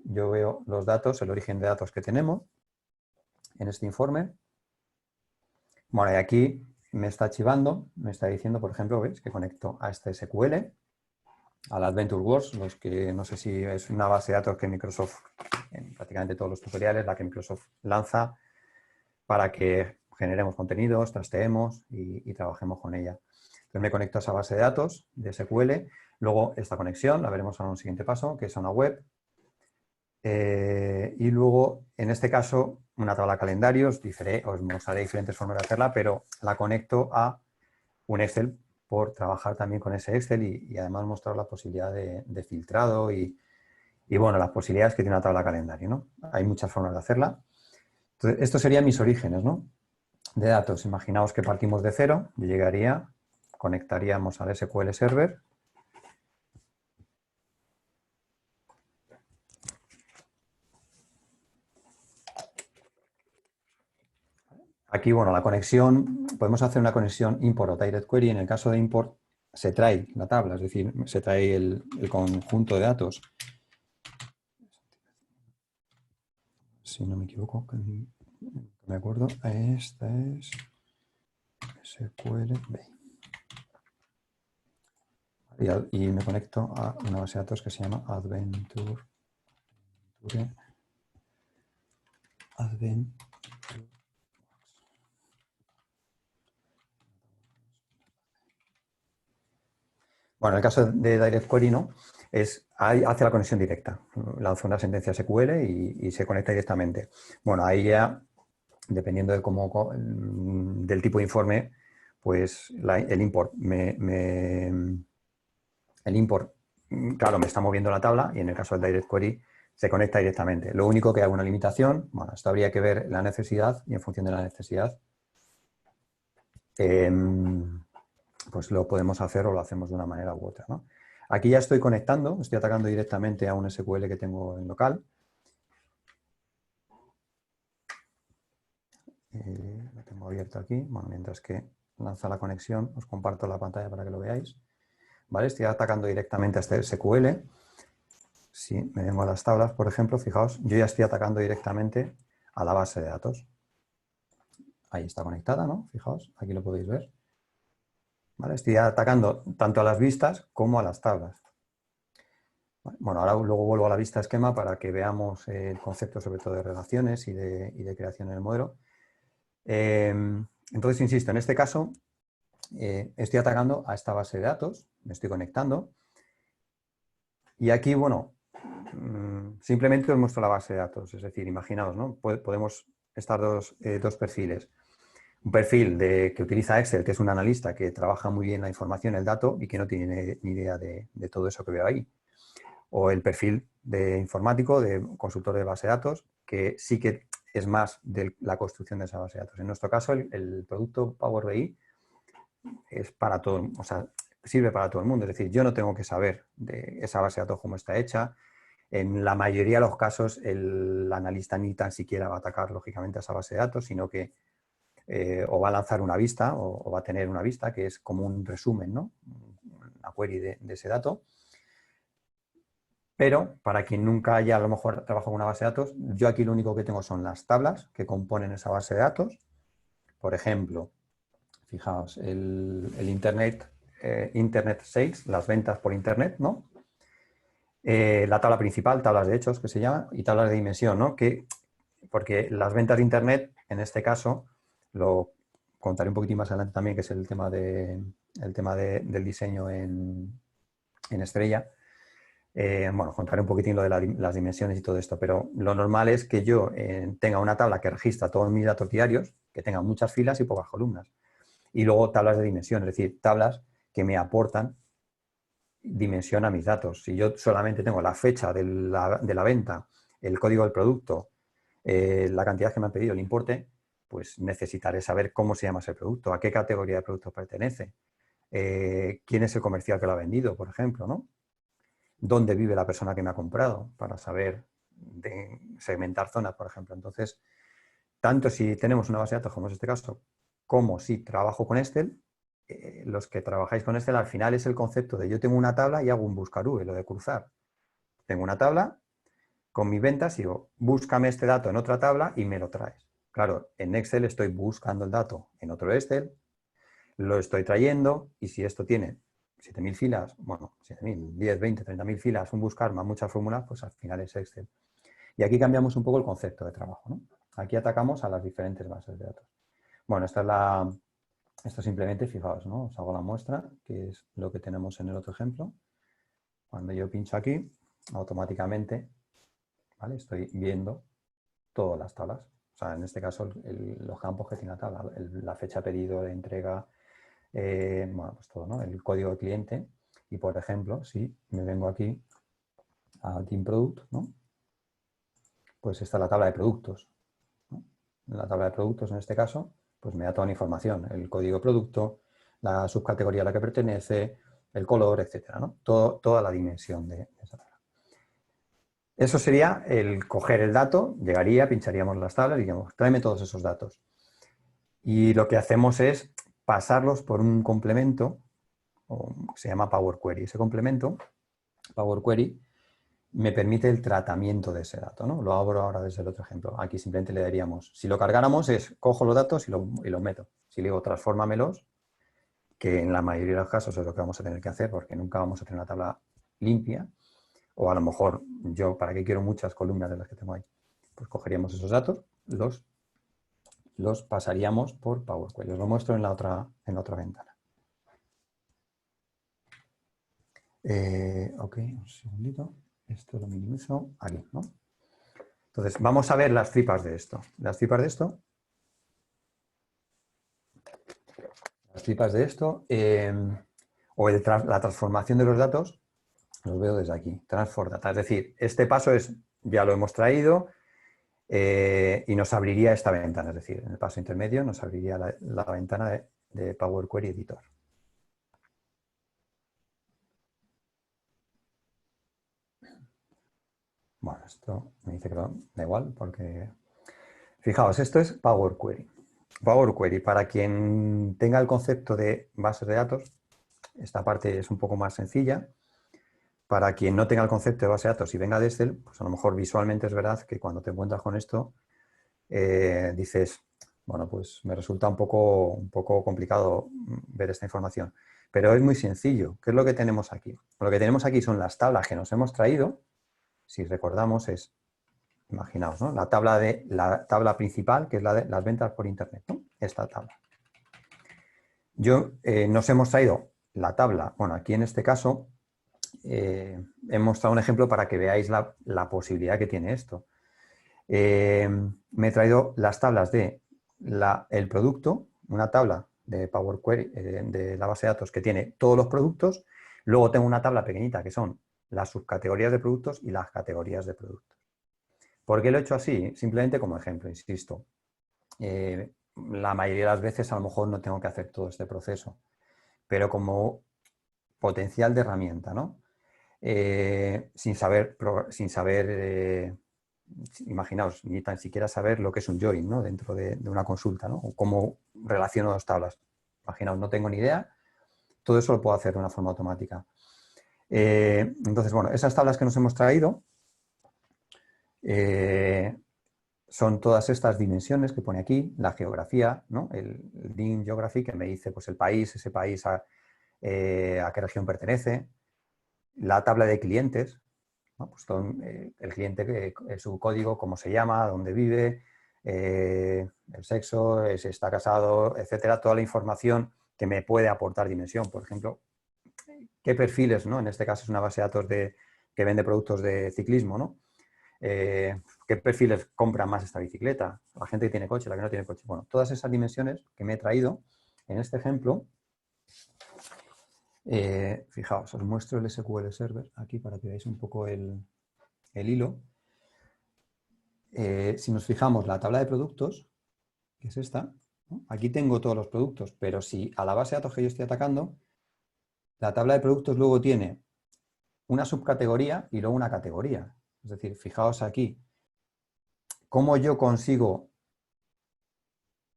yo veo los datos, el origen de datos que tenemos en este informe. Bueno, y aquí me está archivando, me está diciendo, por ejemplo, ¿veis? Que conecto a este SQL, al Adventure Works, los que no sé si es una base de datos que Microsoft, en prácticamente todos los tutoriales, la que Microsoft lanza para que generemos contenidos, trasteemos y trabajemos con ella. Entonces me conecto a esa base de datos de SQL, luego esta conexión, la veremos en un siguiente paso, que es a una web, y luego, en este caso, una tabla de calendarios, os mostraré diferentes formas de hacerla, pero la conecto a un Excel por trabajar también con ese Excel y además mostrar la posibilidad de filtrado y, bueno, las posibilidades que tiene una tabla de calendario, ¿no? Hay muchas formas de hacerla. Entonces, estos serían mis orígenes, ¿no? De datos. Imaginaos que partimos de cero, yo llegaría, conectaríamos al SQL Server. Aquí, bueno, la conexión, podemos hacer una conexión import o direct query. En el caso de import, se trae la tabla, es decir, se trae el conjunto de datos. Si no me equivoco, me acuerdo, esta es SQL y me conecto a una base de datos que se llama Adventure. Bueno, en el caso de Direct Query, ¿no? Hace la conexión directa. Lanza una sentencia SQL y se conecta directamente. Bueno, ahí ya, dependiendo de del tipo de informe, pues el import claro, me está moviendo la tabla y en el caso del Direct Query se conecta directamente. Lo único que hago una limitación, bueno, esto habría que ver la necesidad y en función de la necesidad, pues lo podemos hacer o lo hacemos de una manera u otra, ¿no? Aquí ya estoy conectando, estoy atacando directamente a un SQL que tengo en local. Lo tengo abierto aquí. Bueno, mientras que lanza la conexión, os comparto la pantalla para que lo veáis. ¿Vale? Estoy atacando directamente a este SQL. Si me vengo a las tablas, por ejemplo, fijaos, yo ya estoy atacando directamente a la base de datos. Ahí está conectada, ¿no? Fijaos, aquí lo podéis ver. ¿Vale? Estoy atacando tanto a las vistas como a las tablas. Bueno, ahora luego vuelvo a la vista esquema para que veamos el concepto sobre todo de relaciones y de creación en el modelo. Entonces, insisto, en este caso estoy atacando a esta base de datos, me estoy conectando y aquí, bueno, simplemente os muestro la base de datos, es decir, imaginaos, ¿no? Podemos estar dos perfiles. Un perfil que utiliza Excel, que es un analista que trabaja muy bien la información, el dato y que no tiene ni idea de todo eso que veo ahí. O el perfil de informático, de consultor de base de datos, que sí que es más de la construcción de esa base de datos. En nuestro caso, el producto Power BI es para todo, o sea, sirve para todo el mundo. Es decir, yo no tengo que saber de esa base de datos cómo está hecha. En la mayoría de los casos, el analista ni tan siquiera va a atacar, lógicamente, a esa base de datos, sino que o va a lanzar una vista o va a tener una vista que es como un resumen, ¿no? Una query de ese dato. Pero para quien nunca haya a lo mejor trabajado con una base de datos, yo aquí lo único que tengo son las tablas que componen esa base de datos. Por ejemplo, fijaos, el Internet Sales, las ventas por Internet, ¿no? La tabla principal, tablas de hechos que se llama, y tablas de dimensión, ¿no? Porque las ventas de Internet, en este caso, lo contaré un poquitín más adelante también, que es el tema del diseño en Estrella. Bueno, contaré un poquitín lo de las dimensiones y todo esto, pero lo normal es que yo tenga una tabla que registra todos mis datos diarios, que tenga muchas filas y pocas columnas. Y luego tablas de dimensión, es decir, tablas que me aportan dimensión a mis datos. Si yo solamente tengo la fecha de la venta, el código del producto, la cantidad que me han pedido, el importe, pues necesitaré saber cómo se llama ese producto, a qué categoría de productos pertenece, quién es el comercial que lo ha vendido, por ejemplo, ¿no? Dónde vive la persona que me ha comprado, para saber segmentar zonas, por ejemplo. Entonces, tanto si tenemos una base de datos, como es este caso, como si trabajo con Excel, los que trabajáis con Excel, al final es el concepto de yo tengo una tabla y hago un buscar V, lo de cruzar. Tengo una tabla con mis ventas y digo, búscame este dato en otra tabla y me lo traes. Claro, en Excel estoy buscando el dato en otro Excel, lo estoy trayendo y si esto tiene 7.000 filas, bueno, 7.000, 10, 20, 30.000 filas, un buscar más muchas fórmulas, pues al final es Excel. Y aquí cambiamos un poco el concepto de trabajo, ¿no? Aquí atacamos a las diferentes bases de datos. Bueno, esto simplemente, fijaos, ¿no? Os hago la muestra, que es lo que tenemos en el otro ejemplo. Cuando yo pincho aquí, automáticamente, ¿vale? Estoy viendo todas las tablas. O sea, en este caso, los campos que tiene la tabla, la fecha de pedido, de entrega, bueno, pues todo, ¿no? El código de cliente. Y, por ejemplo, si me vengo aquí a Team Product, ¿no? Pues está la tabla de productos, ¿no? En la tabla de productos, en este caso, pues me da toda la información, el código de producto, la subcategoría a la que pertenece, el color, etcétera, ¿no? Toda la dimensión de esa tabla. Eso sería el coger el dato, llegaría, pincharíamos las tablas y diríamos, tráeme todos esos datos. Y lo que hacemos es pasarlos por un complemento, se llama Power Query. Ese complemento, Power Query, me permite el tratamiento de ese dato, ¿no? Lo abro ahora desde el otro ejemplo. Aquí simplemente le daríamos, si lo cargáramos es, cojo los datos y los meto. Si le digo, transfórmamelos, que en la mayoría de los casos es lo que vamos a tener que hacer porque nunca vamos a tener una tabla limpia, o a lo mejor yo, ¿para qué quiero muchas columnas de las que tengo ahí? Pues cogeríamos esos datos, los pasaríamos por Power Query. Os lo muestro en la otra ventana. Ok, un segundito. Esto lo minimizo aquí, ¿no? Entonces, vamos a ver las tripas de esto. Las tripas de esto, o la transformación de los datos, los veo desde aquí, Transform Data. Es decir, este paso ya lo hemos traído y nos abriría esta ventana. Es decir, en el paso intermedio nos abriría la ventana de Power Query Editor. Bueno, esto me dice que da igual porque... Fijaos, esto es Power Query. Power Query, para quien tenga el concepto de bases de datos, esta parte es un poco más sencilla. Para quien no tenga el concepto de base de datos y venga de Excel, pues a lo mejor visualmente es verdad que cuando te encuentras con esto, dices, bueno, pues me resulta un poco complicado ver esta información. Pero es muy sencillo. ¿Qué es lo que tenemos aquí? Lo que tenemos aquí son las tablas que nos hemos traído. Si recordamos es, imaginaos, ¿no? La tabla principal, que es la de las ventas por Internet, ¿no? Esta tabla. Nos hemos traído la tabla, bueno, aquí en este caso he mostrado un ejemplo para que veáis la posibilidad que tiene esto. Me he traído las tablas de el producto, una tabla de Power Query, de la base de datos que tiene todos los productos. Luego tengo una tabla pequeñita que son las subcategorías de productos y las categorías de productos. ¿Por qué lo he hecho así? Simplemente como ejemplo, insisto. La mayoría de las veces a lo mejor no tengo que hacer todo este proceso, pero como potencial de herramienta, ¿no? Sin saber, imaginaos, ni tan siquiera saber lo que es un join, ¿no? Dentro de una consulta, ¿no? O cómo relaciono dos tablas. Imaginaos, no tengo ni idea. Todo eso lo puedo hacer de una forma automática. Entonces, bueno, esas tablas que nos hemos traído son todas estas dimensiones que pone aquí, la geografía, ¿no? El DIN Geography, que me dice pues, el país, ese país a qué región pertenece, la tabla de clientes, ¿no? Pues todo, el cliente, su código, cómo se llama, dónde vive, el sexo, si está casado, etcétera, toda la información que me puede aportar dimensión. Por ejemplo, qué perfiles, ¿no? En este caso es una base de datos que vende productos de ciclismo, ¿no? ¿Qué perfiles compran más esta bicicleta? La gente que tiene coche, la que no tiene coche. Bueno, todas esas dimensiones que me he traído en este ejemplo, fijaos, os muestro el SQL Server aquí para que veáis un poco el hilo. Si nos fijamos, la tabla de productos, que es esta, ¿no? Aquí tengo todos los productos, pero si a la base de datos que yo estoy atacando, la tabla de productos luego tiene una subcategoría y luego una categoría. Es decir, fijaos aquí, cómo yo consigo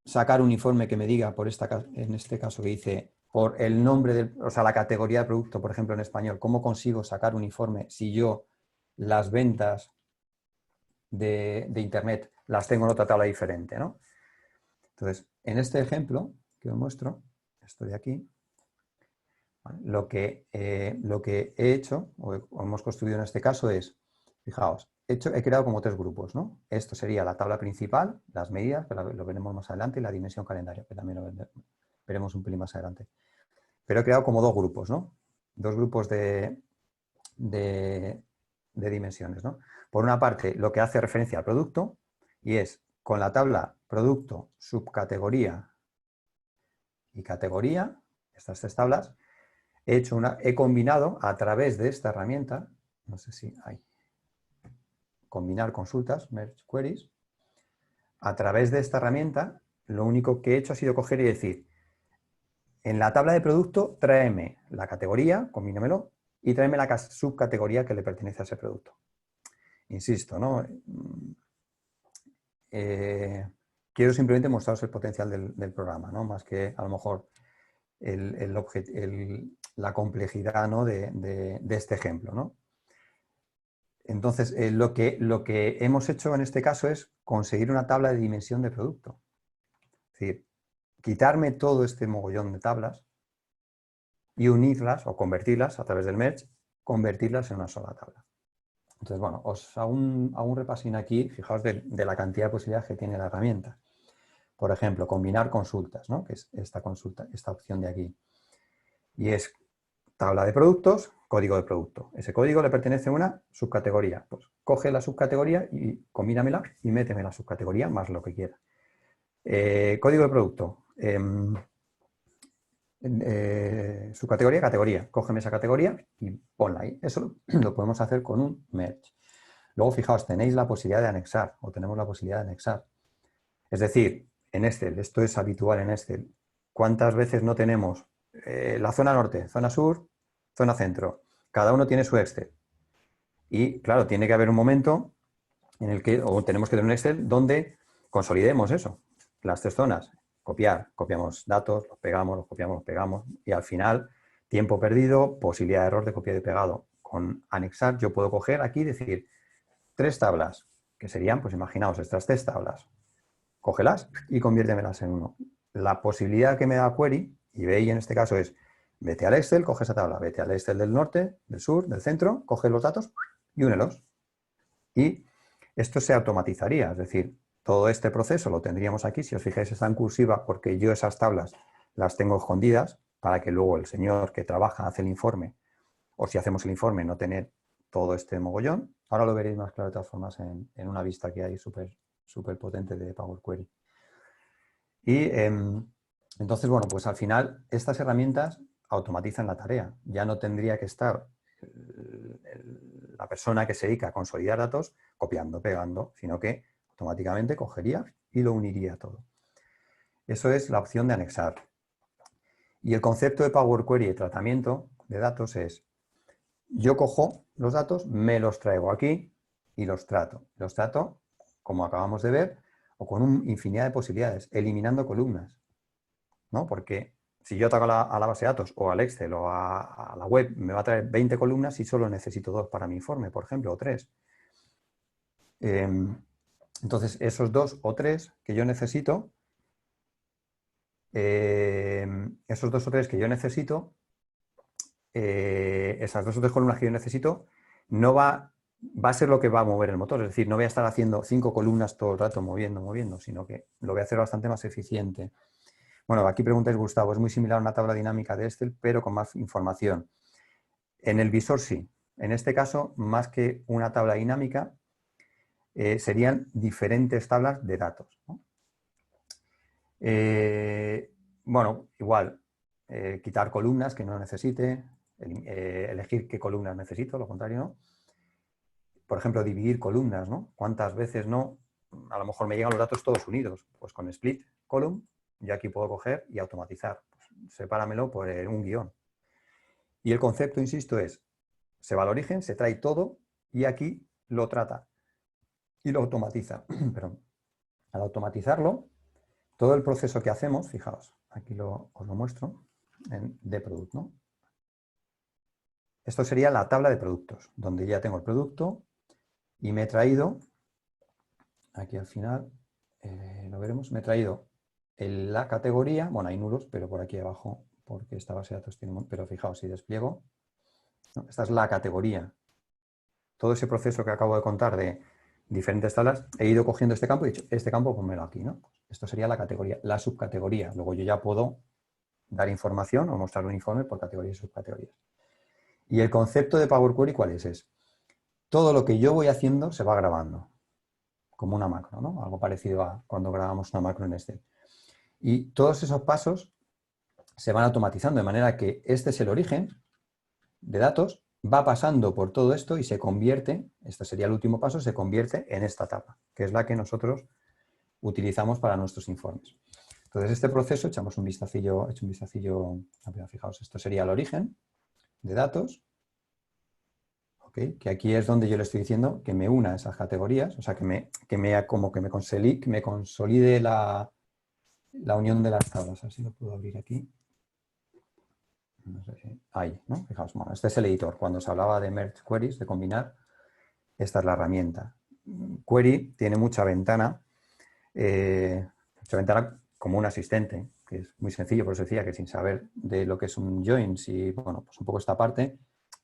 sacar un informe que me diga, en este caso que dice, por el nombre, o sea, la categoría de producto, por ejemplo, en español, cómo consigo sacar un informe si yo las ventas de Internet las tengo en otra tabla diferente, ¿no? Entonces, en este ejemplo que os muestro, esto de aquí, ¿vale? Lo que he hecho, o hemos construido en este caso es, fijaos, he creado como tres grupos, ¿no? Esto sería la tabla principal, las medidas, que lo veremos más adelante, y la dimensión calendario, que también lo veremos un pelín más adelante. Pero he creado como dos grupos, ¿no? Dos grupos de dimensiones, ¿no? Por una parte, lo que hace referencia al producto, y es con la tabla producto, subcategoría y categoría, estas tres tablas, he combinado a través de esta herramienta, no sé si hay, combinar consultas, merge queries, a través de esta herramienta, lo único que he hecho ha sido coger y decir, en la tabla de producto, tráeme la categoría, combínemelo, y tráeme la subcategoría que le pertenece a ese producto. Insisto, ¿no? Quiero simplemente mostraros el potencial del programa, ¿no? Más que a lo mejor la complejidad, ¿no? de este ejemplo, ¿no? Entonces, lo que hemos hecho en este caso es conseguir una tabla de dimensión de producto. Es decir, quitarme todo este mogollón de tablas y unirlas o convertirlas a través del merge, convertirlas en una sola tabla. Entonces, bueno, os hago un repasín aquí, fijaos de la cantidad de posibilidades que tiene la herramienta. Por ejemplo, combinar consultas, ¿no? Que es esta opción de aquí. Y es tabla de productos, código de producto. Ese código le pertenece a una subcategoría. Pues coge la subcategoría y combínamela y méteme la subcategoría más lo que quiera. Código de producto. Subcategoría, categoría. Cógeme esa categoría y ponla ahí. Eso lo podemos hacer con un merge. Luego, fijaos, tenéis la posibilidad de anexar o tenemos la posibilidad de anexar. Es decir, en Excel, esto es habitual en Excel. ¿Cuántas veces no tenemos la zona norte, zona sur, zona centro? Cada uno tiene su Excel. Y, claro, tiene que haber un momento en el que, o tenemos que tener un Excel donde consolidemos eso, las tres zonas. Copiamos datos, los pegamos, los copiamos, los pegamos. Y al final, tiempo perdido, posibilidad de error de copiado y pegado. Con anexar, yo puedo coger aquí y decir tres tablas, que serían, pues imaginaos, estas tres tablas. Cógelas y conviértemelas en uno. La posibilidad que me da Query, y veis en este caso es, vete al Excel, coge esa tabla, vete al Excel del norte, del sur, del centro, coge los datos y únelos. Y esto se automatizaría, es decir, todo este proceso lo tendríamos aquí, si os fijáis está en cursiva porque yo esas tablas las tengo escondidas para que luego el señor que trabaja, hace el informe, o si hacemos el informe, no tener todo este mogollón. Ahora lo veréis más claro de todas formas en una vista que hay súper potente de Power Query. Y entonces, bueno, pues al final estas herramientas automatizan la tarea. Ya no tendría que estar la persona que se dedica a consolidar datos copiando, pegando, sino que automáticamente cogería y lo uniría todo. Eso es la opción de anexar. Y el concepto de Power Query de tratamiento de datos es, yo cojo los datos, me los traigo aquí y los trato. Los trato, como acabamos de ver, o con una infinidad de posibilidades, eliminando columnas. ¿no? Porque si yo ataco a la base de datos o al Excel o a la web, me va a traer 20 columnas y solo necesito 2 para mi informe, por ejemplo, o 3. Entonces, esos 2 o 3 que yo necesito, esas 2 o 3 columnas que yo necesito, no va a ser lo que va a mover el motor. Es decir, no voy a estar haciendo 5 columnas todo el rato moviendo, sino que lo voy a hacer bastante más eficiente. Bueno, aquí preguntáis, Gustavo, es muy similar a una tabla dinámica de Excel, pero con más información. En el visor sí. En este caso, más que una tabla dinámica, serían diferentes tablas de datos, ¿no? Bueno, igual, quitar columnas que no necesite, elegir qué columnas necesito, lo contrario no. Por ejemplo, dividir columnas, ¿no? ¿Cuántas veces no? A lo mejor me llegan los datos todos unidos. Pues con split column, yo aquí puedo coger y automatizar. Pues, sepáramelo por un guión. Y el concepto, insisto, es, se va al origen, se trae todo y aquí lo trata y lo automatiza. Perdón. Al automatizarlo, todo el proceso que hacemos, fijaos, aquí os lo muestro, en de product, ¿no? Esto sería la tabla de productos, donde ya tengo el producto y me he traído, aquí al final, lo veremos, me he traído la categoría, bueno, hay nulos, pero por aquí abajo, porque esta base de datos tiene, pero fijaos, si despliego, ¿no? Esta es la categoría. Todo ese proceso que acabo de contar de diferentes tablas, he ido cogiendo este campo y he dicho, este campo ponmelo aquí, ¿no? Esto sería la categoría, la subcategoría. Luego yo ya puedo dar información o mostrar un informe por categorías y subcategorías. Y el concepto de Power Query, ¿cuál es? Es todo lo que yo voy haciendo se va grabando, como una macro, ¿no? Algo parecido a cuando grabamos una macro en Excel. Y todos esos pasos se van automatizando, de manera que este es el origen de datos, va pasando por todo esto y se convierte, este sería el último paso, se convierte en esta tabla, que es la que nosotros utilizamos para nuestros informes. Entonces, este proceso, echamos un vistacillo, fijaos, esto sería el origen de datos, ¿okay? Que aquí es donde yo le estoy diciendo que me una esas categorías, o sea, que me consolide la unión de las tablas. Así lo puedo abrir aquí. No sé si, ahí, ¿no? Fijaos, bueno, este es el editor. Cuando se hablaba de merge queries, de combinar, esta es la herramienta. Query tiene mucha ventana como un asistente, que es muy sencillo, por eso decía que sin saber de lo que es un join, si, bueno, pues un poco esta parte,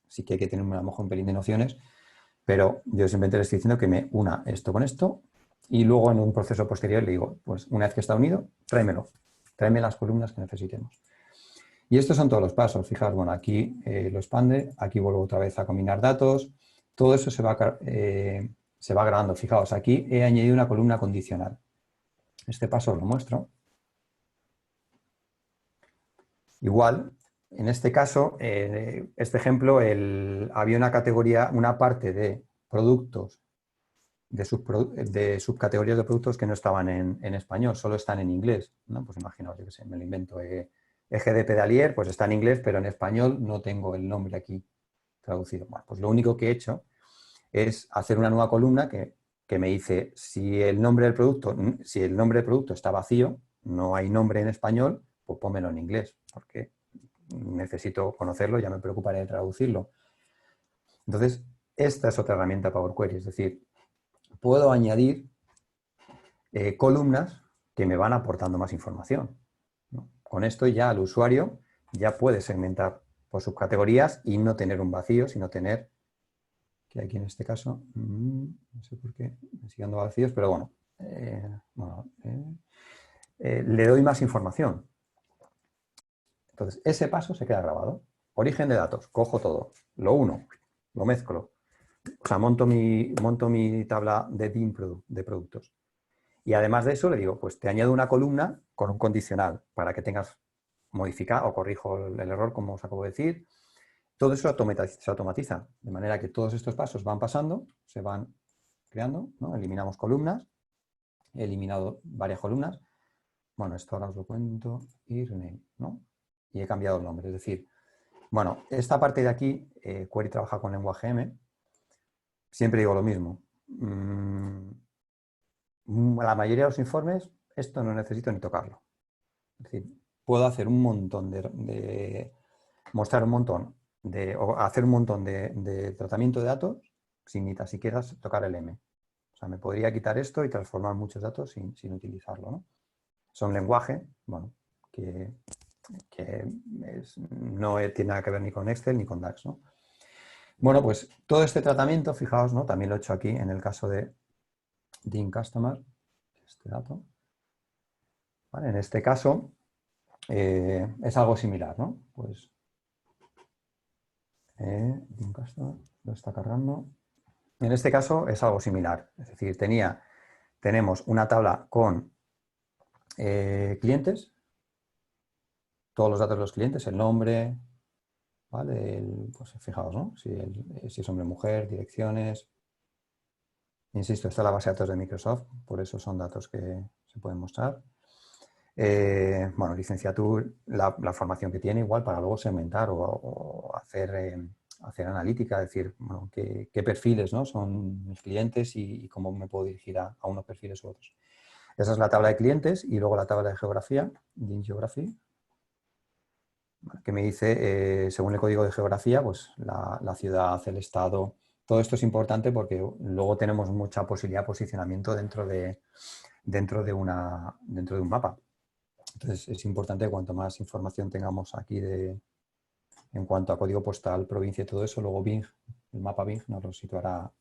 sí que hay que tener a lo mejor un pelín de nociones, pero yo simplemente le estoy diciendo que me una esto con esto y luego en un proceso posterior le digo, pues una vez que está unido, tráeme las columnas que necesitemos. Y estos son todos los pasos. Fijaos, bueno, aquí lo expande, aquí vuelvo otra vez a combinar datos. Todo eso se va grabando. Fijaos, aquí he añadido una columna condicional. Este paso os lo muestro. Igual, en este caso, este ejemplo, había una categoría, una parte de productos, de subcategorías de productos que no estaban en español, solo están en inglés, ¿no? Pues imaginaos, yo qué sé, me lo invento. Eje de pedalier, pues está en inglés, pero en español no tengo el nombre aquí traducido. Bueno, pues lo único que he hecho es hacer una nueva columna que me dice si el nombre del producto está vacío, no hay nombre en español, pues pónmelo en inglés, porque necesito conocerlo, ya me preocuparé de traducirlo. Entonces, esta es otra herramienta Power Query, es decir, puedo añadir columnas que me van aportando más información, ¿no? Con esto ya el usuario ya puede segmentar por subcategorías y no tener un vacío, sino tener, que aquí en este caso, no sé por qué, me siguen dando vacíos, pero bueno, le doy más información. Entonces, ese paso se queda grabado. Origen de datos, cojo todo, lo uno, lo mezclo, o sea, monto mi tabla de BIM de productos. Y además de eso le digo, pues te añado una columna con un condicional para que tengas modificar o corrijo el error, como os acabo de decir. Todo eso se automatiza, de manera que todos estos pasos van pasando, se van creando, ¿no? Eliminamos columnas, he eliminado varias columnas. Bueno, esto ahora os lo cuento, y rename, ¿no? Y he cambiado el nombre, es decir, bueno, esta parte de aquí, Query trabaja con lenguaje M, siempre digo lo mismo. La mayoría de los informes, esto no necesito ni tocarlo. Es decir, puedo hacer un montón mostrar un montón o hacer un montón de tratamiento de datos sin ni siquiera tocar el M. O sea, me podría quitar esto y transformar muchos datos sin utilizarlo, ¿no? Es un lenguaje, bueno, que no tiene nada que ver ni con Excel ni con DAX, ¿no? Bueno, pues todo este tratamiento, fijaos, ¿no? También lo he hecho aquí en el caso de DIN Customer, este dato. ¿Vale? En este caso es algo similar, ¿no? Pues DIN Customer lo está cargando. En este caso es algo similar, es decir, tenemos una tabla con clientes, todos los datos de los clientes, el nombre, ¿vale? Pues fijaos, ¿no? Si es hombre o mujer, direcciones. Insisto, esta es la base de datos de Microsoft, por eso son datos que se pueden mostrar. Bueno, licenciatura, la formación que tiene, igual para luego segmentar o hacer analítica, decir, bueno, qué perfiles, ¿no? Son mis clientes y cómo me puedo dirigir a unos perfiles u otros. Esa es la tabla de clientes y luego la tabla de geografía, DIN Geography, que me dice, según el código de geografía, pues la ciudad, el estado. Todo esto es importante porque luego tenemos mucha posibilidad de posicionamiento dentro de un mapa. Entonces es importante cuanto más información tengamos aquí en cuanto a código postal, provincia y todo eso, luego Bing, el mapa Bing nos lo situará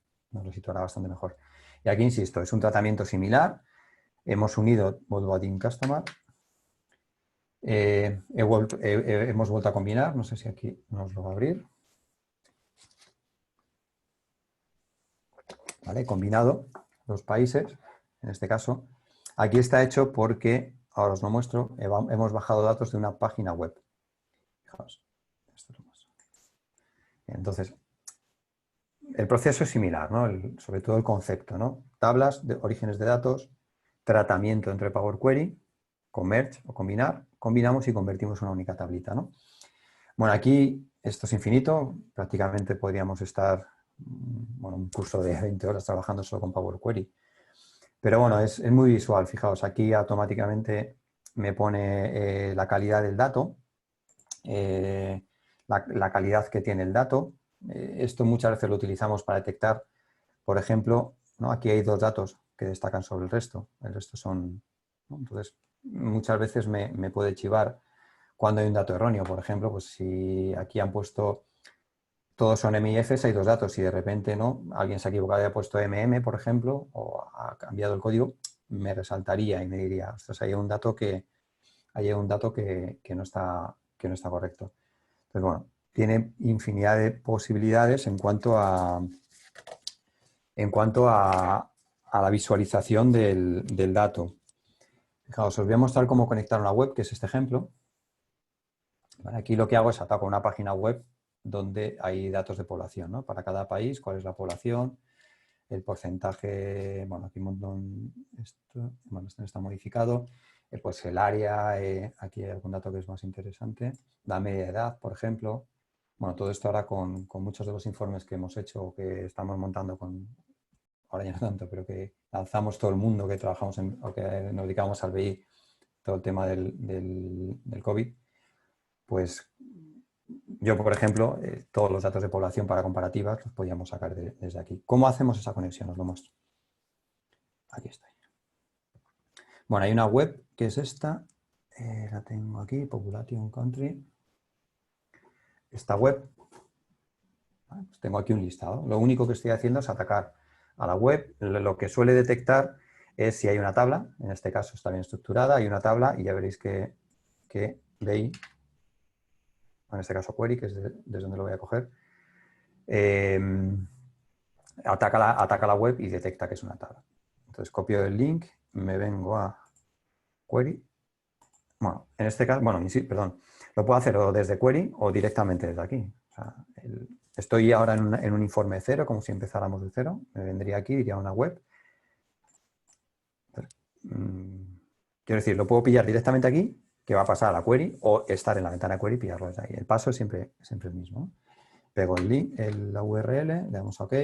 bastante mejor. Y aquí, insisto, es un tratamiento similar. Hemos unido, vuelvo a DIN Customer. Hemos vuelto a combinar, no sé si aquí nos lo va a abrir. ¿Vale? He combinado los países, en este caso. Aquí está hecho porque, ahora os lo muestro, hemos bajado datos de una página web. Fijaos, esto es lo más. Entonces, el proceso es similar, ¿no? Sobre todo el concepto, ¿no? Tablas de orígenes de datos, tratamiento entre Power Query, con merge o combinar, combinamos y convertimos en una única tablita, ¿no? Bueno, aquí esto es infinito, prácticamente podríamos estar, bueno, un curso de 20 horas trabajando solo con Power Query. Pero bueno, es muy visual, fijaos, aquí automáticamente me pone la calidad del dato, la calidad que tiene el dato. Esto muchas veces lo utilizamos para detectar, por ejemplo, ¿no? Aquí hay dos datos que destacan sobre el resto son, ¿no? Entonces, muchas veces me puede chivar cuando hay un dato erróneo, por ejemplo, pues si aquí han puesto, todos son MIFs, hay dos datos y de repente no, alguien se ha equivocado y ha puesto por ejemplo, o ha cambiado el código, me resaltaría y me diría, ostras, hay un dato que no está correcto. Entonces, bueno, tiene infinidad de posibilidades en cuanto a la visualización del dato. Fijaos, os voy a mostrar cómo conectar una web, que es este ejemplo. Vale, aquí lo que hago es ataco una página web donde hay datos de población, ¿no? Para cada país, cuál es la población, el porcentaje, bueno, aquí un montón, esto no está modificado, pues el área, aquí hay algún dato que es más interesante, la media edad, por ejemplo. Bueno, todo esto ahora con muchos de los informes que hemos hecho o que estamos montando ahora ya no tanto, pero que lanzamos todo el mundo que trabajamos o que nos dedicamos al BI, todo el tema del COVID, pues yo, por ejemplo, todos los datos de población para comparativas los podíamos sacar desde aquí. ¿Cómo hacemos esa conexión? Os lo muestro. Aquí estoy. Bueno, hay una web que es esta. La tengo aquí, Population Country. Esta web, ¿vale? Pues tengo aquí un listado. Lo único que estoy haciendo es atacar a la web. Lo que suele detectar es si hay una tabla. En este caso está bien estructurada. Hay una tabla y ya veréis que BI, en este caso query, que es desde donde lo voy a coger, ataca la web y detecta que es una tabla. Entonces copio el link, me vengo a query. Bueno, en este caso, bueno, perdón, lo puedo hacer o desde query o directamente desde aquí. O sea, estoy ahora en un informe de cero, como si empezáramos de cero. Me vendría aquí, iría a una web. Entonces, quiero decir, lo puedo pillar directamente aquí, que va a pasar a la query, o estar en la ventana query y pillarlo desde ahí. El paso es siempre el mismo. Pego el link, la URL, le damos a OK.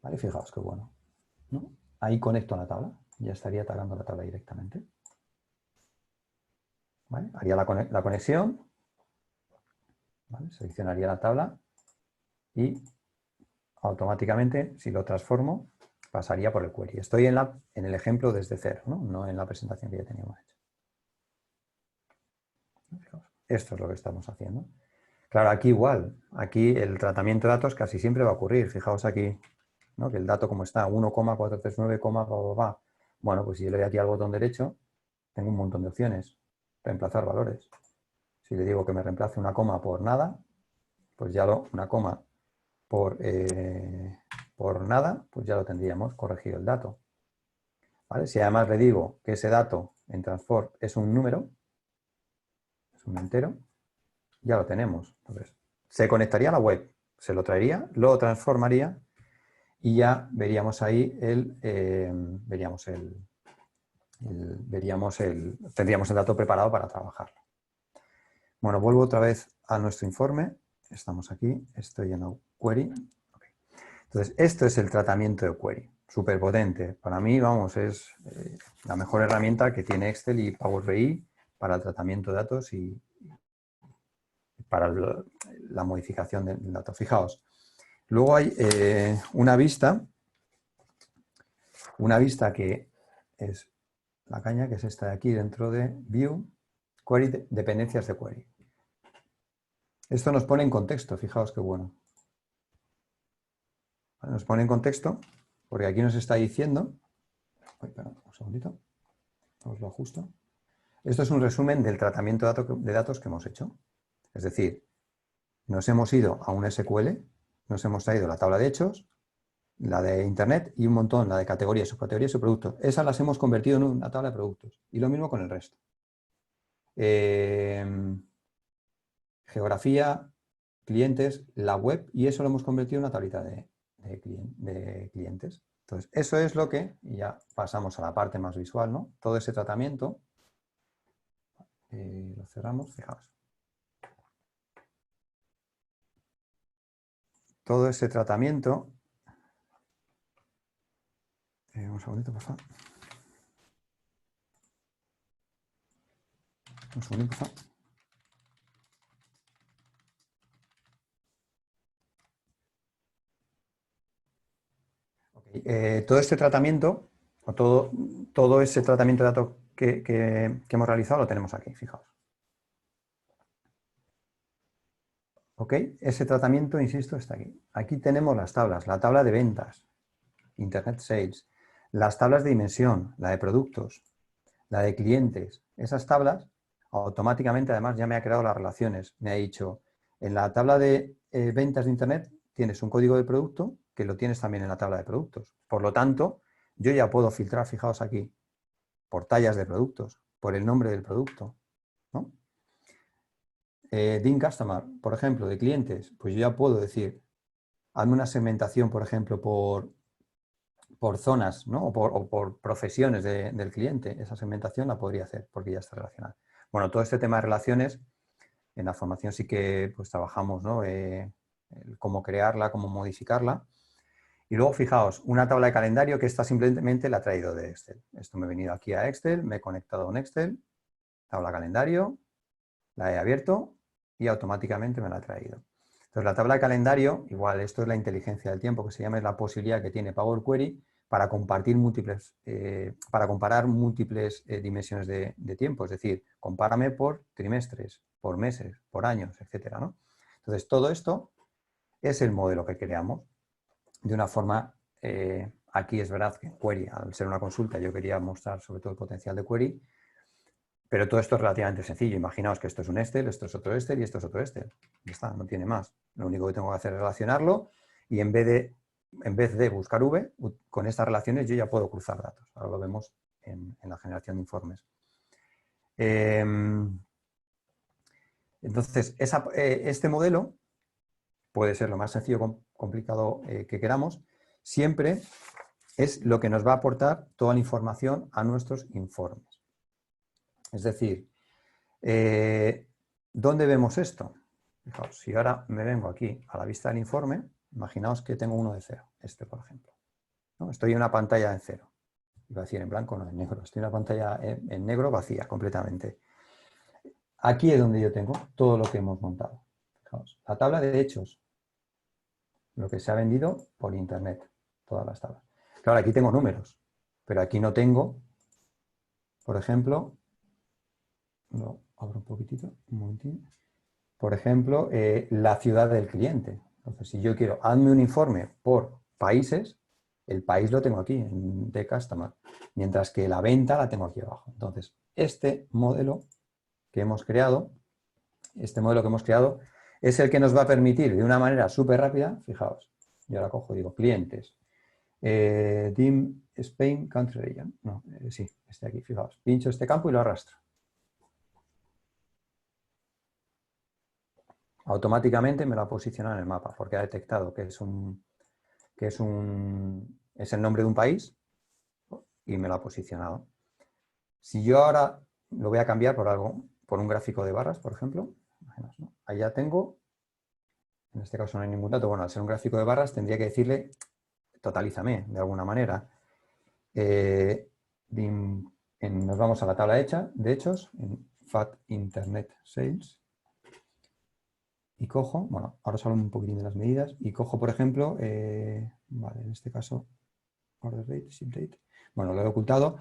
¿Vale? Fijaos qué bueno, ¿no? Ahí conecto a la tabla, ya estaría atacando la tabla directamente. ¿Vale? Haría la conexión, ¿vale? Seleccionaría la tabla y automáticamente, si lo transformo, pasaría por el query. Estoy en el ejemplo desde cero, no en la presentación que ya teníamos hecha. Esto es lo que estamos haciendo. Claro, aquí igual, aquí el tratamiento de datos casi siempre va a ocurrir. Fijaos aquí, ¿no? Que el dato como está, 1,439, bueno, pues si yo le doy aquí al botón derecho, tengo un montón de opciones. Reemplazar valores. Si le digo que me reemplace una coma por nada, pues ya una coma por nada, pues ya lo tendríamos corregido el dato. ¿Vale? Si además le digo que ese dato en transform es un número, es un entero, ya lo tenemos. Entonces, se conectaría a la web, se lo traería, lo transformaría y ya veríamos ahí tendríamos el dato preparado para trabajarlo. Bueno, vuelvo otra vez a nuestro informe. Estamos aquí, estoy en query. Okay. Entonces, esto es el tratamiento de query, súper potente. Para mí, vamos, es la mejor herramienta que tiene Excel y Power BI para el tratamiento de datos y para la modificación del dato. Fijaos, luego hay una vista que es la caña, que es esta de aquí dentro de View, Query, dependencias de query. Esto nos pone en contexto, fijaos qué bueno. Nos pone en contexto, porque aquí nos está diciendo... un segundito, os lo ajusto. Esto es un resumen del tratamiento de datos que hemos hecho. Es decir, nos hemos ido a un SQL, nos hemos traído la tabla de hechos, la de Internet y un montón, la de categorías, subcategorías y productos. Esas las hemos convertido en una tabla de productos. Y lo mismo con el resto. Geografía, clientes, la web, y eso lo hemos convertido en una tablita de clientes. Entonces, eso es lo que, y ya pasamos a la parte más visual, ¿no? Todo ese tratamiento, lo cerramos, fijaos. Todo ese tratamiento, un segundito, por favor. Un segundito, por favor. Todo este tratamiento, o todo ese tratamiento de datos que hemos realizado, lo tenemos aquí, fijaos. ¿Ok? Ese tratamiento, insisto, está aquí. Aquí tenemos las tablas, la tabla de ventas, Internet Sales, las tablas de dimensión, la de productos, la de clientes. Esas tablas, automáticamente, además, ya me ha creado las relaciones. Me ha dicho, en la tabla de ventas de Internet tienes un código de producto que lo tienes también en la tabla de productos. Por lo tanto, yo ya puedo filtrar, fijaos aquí, por tallas de productos, por el nombre del producto, ¿no? DIN Customer, por ejemplo, de clientes, pues yo ya puedo decir, hazme una segmentación, por ejemplo, por zonas, ¿no? o por profesiones del cliente. Esa segmentación la podría hacer porque ya está relacionada. Bueno, todo este tema de relaciones, en la formación sí que pues, trabajamos, ¿no? Cómo crearla, cómo modificarla. Y luego, fijaos, una tabla de calendario que esta simplemente la he traído de Excel. Esto me he venido aquí a Excel, me he conectado en Excel, tabla calendario, la he abierto y automáticamente me la ha traído. Entonces, la tabla de calendario, igual, esto es la inteligencia del tiempo, que se llama, es la posibilidad que tiene Power Query para compartir para comparar múltiples dimensiones de tiempo. Es decir, compárame por trimestres, por meses, por años, etcétera, ¿no? Entonces, todo esto es el modelo que creamos de una forma... aquí es verdad que en Query, al ser una consulta, yo quería mostrar sobre todo el potencial de Query, pero todo esto es relativamente sencillo. Imaginaos que esto es un Excel, esto es otro Excel y esto es otro Excel. Ya está, no tiene más. Lo único que tengo que hacer es relacionarlo y en vez de buscar V, con estas relaciones yo ya puedo cruzar datos. Ahora lo vemos en la generación de informes. Entonces, este modelo puede ser lo más sencillo o complicado que queramos. Siempre es lo que nos va a aportar toda la información a nuestros informes. Es decir, ¿dónde vemos esto? Fijaos, si ahora me vengo aquí a la vista del informe, imaginaos que tengo uno de cero, este por ejemplo. ¿no? Estoy en una pantalla en cero. Iba a decir en blanco, no en negro. Estoy en una pantalla en negro vacía completamente. Aquí es donde yo tengo todo lo que hemos montado. Fijaos, la tabla de hechos, lo que se ha vendido por internet, todas las tablas. Claro, aquí tengo números, pero aquí no tengo, por ejemplo, lo abro un poquitito, un momentín. Por ejemplo, la ciudad del cliente. Entonces, si yo quiero, hazme un informe por países, el país lo tengo aquí, en The Customer, mientras que la venta la tengo aquí abajo. Entonces, este modelo que hemos creado es el que nos va a permitir de una manera súper rápida, fijaos, yo ahora cojo y digo clientes, DIM Spain Country Region, no, sí, este aquí, fijaos, pincho este campo y lo arrastro. Automáticamente me lo ha posicionado en el mapa porque ha detectado que es el nombre de un país y me lo ha posicionado. Si yo ahora lo voy a cambiar por un gráfico de barras, por ejemplo, ¿no? Ahí ya tengo, en este caso no hay ningún dato, bueno, al ser un gráfico de barras tendría que decirle totalízame de alguna manera. Nos vamos a la tabla hecha de hechos, en FAT Internet Sales, y cojo, bueno, ahora os hablo un poquitín de las medidas, y cojo, por ejemplo, vale, en este caso, order date, ship date, bueno, lo he ocultado,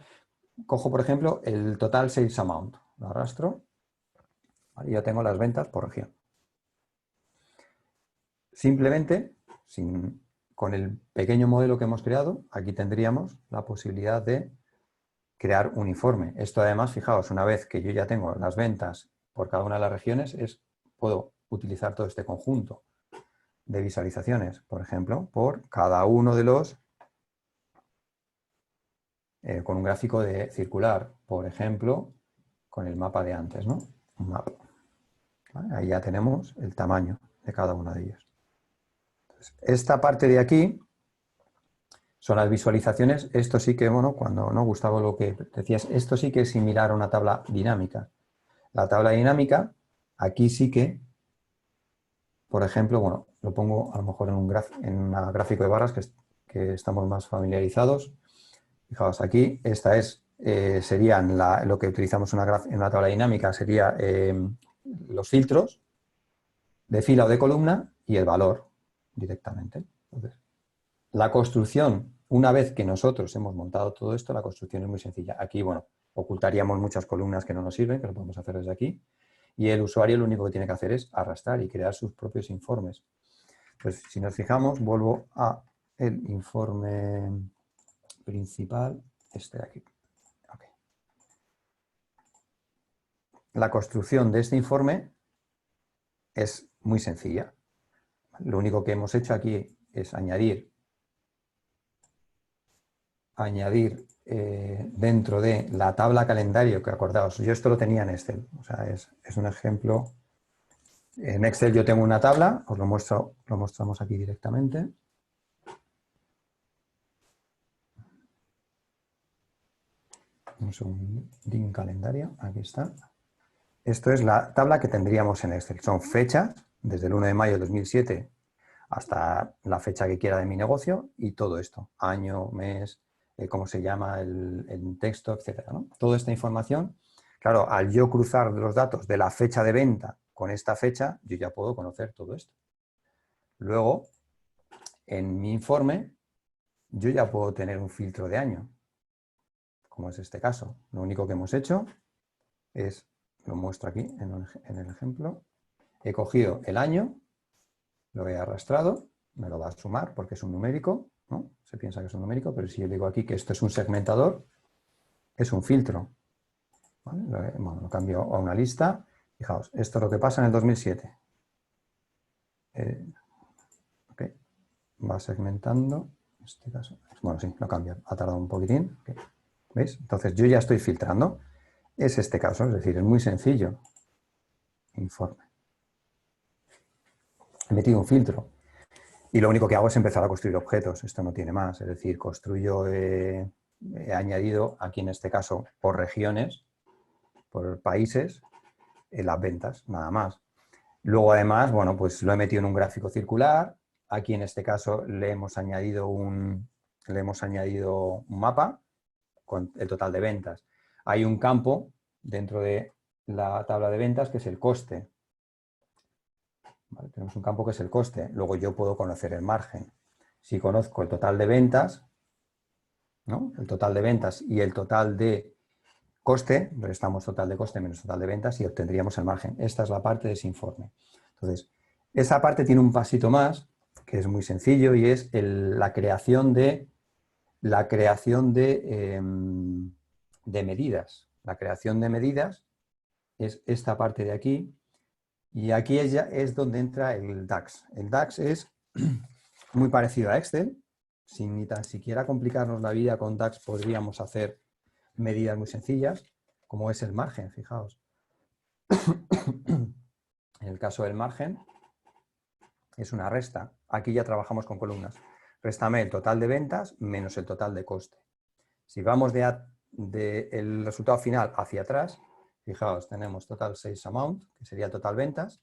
cojo, por ejemplo, el total sales amount, lo arrastro, y ya tengo las ventas por región. Simplemente, con el pequeño modelo que hemos creado, aquí tendríamos la posibilidad de crear un informe. Esto además, fijaos, una vez que yo ya tengo las ventas por cada una de las regiones, puedo utilizar todo este conjunto de visualizaciones, por ejemplo, por cada uno de los, con un gráfico de circular, por ejemplo, con el mapa de antes, ¿no? Un mapa. ¿Vale? Ahí ya tenemos el tamaño de cada uno de ellos. Entonces, esta parte de aquí son las visualizaciones. Esto sí que, bueno, cuando no, Gustavo, lo que decías, esto sí que es similar a una tabla dinámica. La tabla dinámica, aquí sí que, por ejemplo, bueno, lo pongo a lo mejor en un gráfico de barras que estamos más familiarizados. Fijaos, aquí esta serían lo que utilizamos en una tabla dinámica, sería los filtros de fila o de columna y el valor directamente. Entonces, la construcción, una vez que nosotros hemos montado todo esto, la construcción es muy sencilla. Aquí, bueno, ocultaríamos muchas columnas que no nos sirven, que lo podemos hacer desde aquí, y el usuario lo único que tiene que hacer es arrastrar y crear sus propios informes. Pues si nos fijamos, vuelvo a el informe principal, este de aquí. Okay. La construcción de este informe es muy sencilla. Lo único que hemos hecho aquí es añadir dentro de la tabla calendario, que acordaos, yo esto lo tenía en Excel, o sea, es un ejemplo. En Excel yo tengo una tabla, os lo mostramos aquí directamente. Un segundín, calendario, aquí está. Esto es la tabla que tendríamos en Excel. Son fechas, desde el 1 de mayo de 2007 hasta la fecha que quiera de mi negocio y todo esto, año, mes, cómo se llama el texto, etcétera, ¿no? Toda esta información, claro, al yo cruzar los datos de la fecha de venta con esta fecha, yo ya puedo conocer todo esto. Luego, en mi informe, yo ya puedo tener un filtro de año, como es este caso. Lo único que hemos hecho es, lo muestro aquí en el ejemplo, he cogido el año, lo he arrastrado, me lo va a sumar porque es un numérico, ¿no? Se piensa que es un numérico, pero si yo digo aquí que esto es un segmentador, es un filtro. ¿Vale? Bueno, lo cambio a una lista. Fijaos, esto es lo que pasa en el 2007. Okay. Va segmentando. En este caso, bueno, sí, lo cambio. Ha tardado un poquitín. Okay. ¿Veis? Entonces yo ya estoy filtrando. Es este caso, es decir, es muy sencillo. Informe. He metido un filtro. Y lo único que hago es empezar a construir objetos. Esto no tiene más. Es decir, he añadido aquí en este caso por regiones, por países, las ventas, nada más. Luego además, bueno, pues lo he metido en un gráfico circular. Aquí en este caso le hemos añadido un le hemos añadido un mapa con el total de ventas. Hay un campo dentro de la tabla de ventas que es el coste. ¿Vale? Tenemos un campo que es el coste. Luego yo puedo conocer el margen. Si conozco el total de ventas, ¿no? El total de ventas y el total de coste, restamos total de coste menos total de ventas y obtendríamos el margen. Esta es la parte de ese informe. Entonces, esa parte tiene un pasito más, que es muy sencillo, y es la creación de medidas. La creación de medidas es esta parte de aquí, y aquí es donde entra el DAX. El DAX es muy parecido a Excel. Sin ni tan siquiera complicarnos la vida con DAX podríamos hacer medidas muy sencillas, como es el margen, fijaos. En el caso del margen es una resta. Aquí ya trabajamos con columnas. Réstame el total de ventas menos el total de coste. Si vamos el resultado final hacia atrás, fijaos, tenemos total sales amount, que sería el total ventas.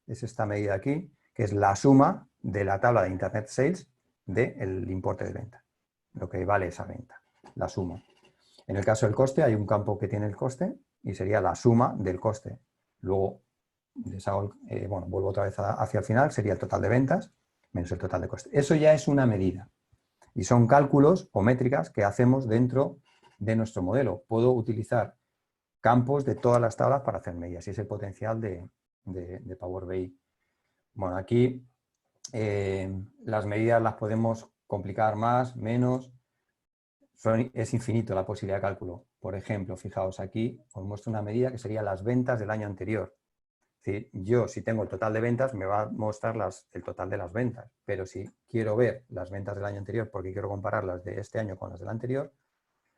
Es esta medida aquí, que es la suma de la tabla de Internet Sales del importe de venta, lo que vale esa venta, la suma. En el caso del coste hay un campo que tiene el coste y sería la suma del coste. Luego, vuelvo otra vez hacia el final, sería el total de ventas menos el total de coste. Eso ya es una medida y son cálculos o métricas que hacemos dentro de nuestro modelo. Puedo utilizar campos de todas las tablas para hacer medidas y es el potencial de Power BI. Bueno, aquí las medidas las podemos complicar más, menos. Es infinito la posibilidad de cálculo. Por ejemplo, fijaos, aquí os muestro una medida que sería las ventas del año anterior. Es decir, yo si tengo el total de ventas me va a mostrar el total de las ventas, pero si quiero ver las ventas del año anterior porque quiero comparar las de este año con las del anterior,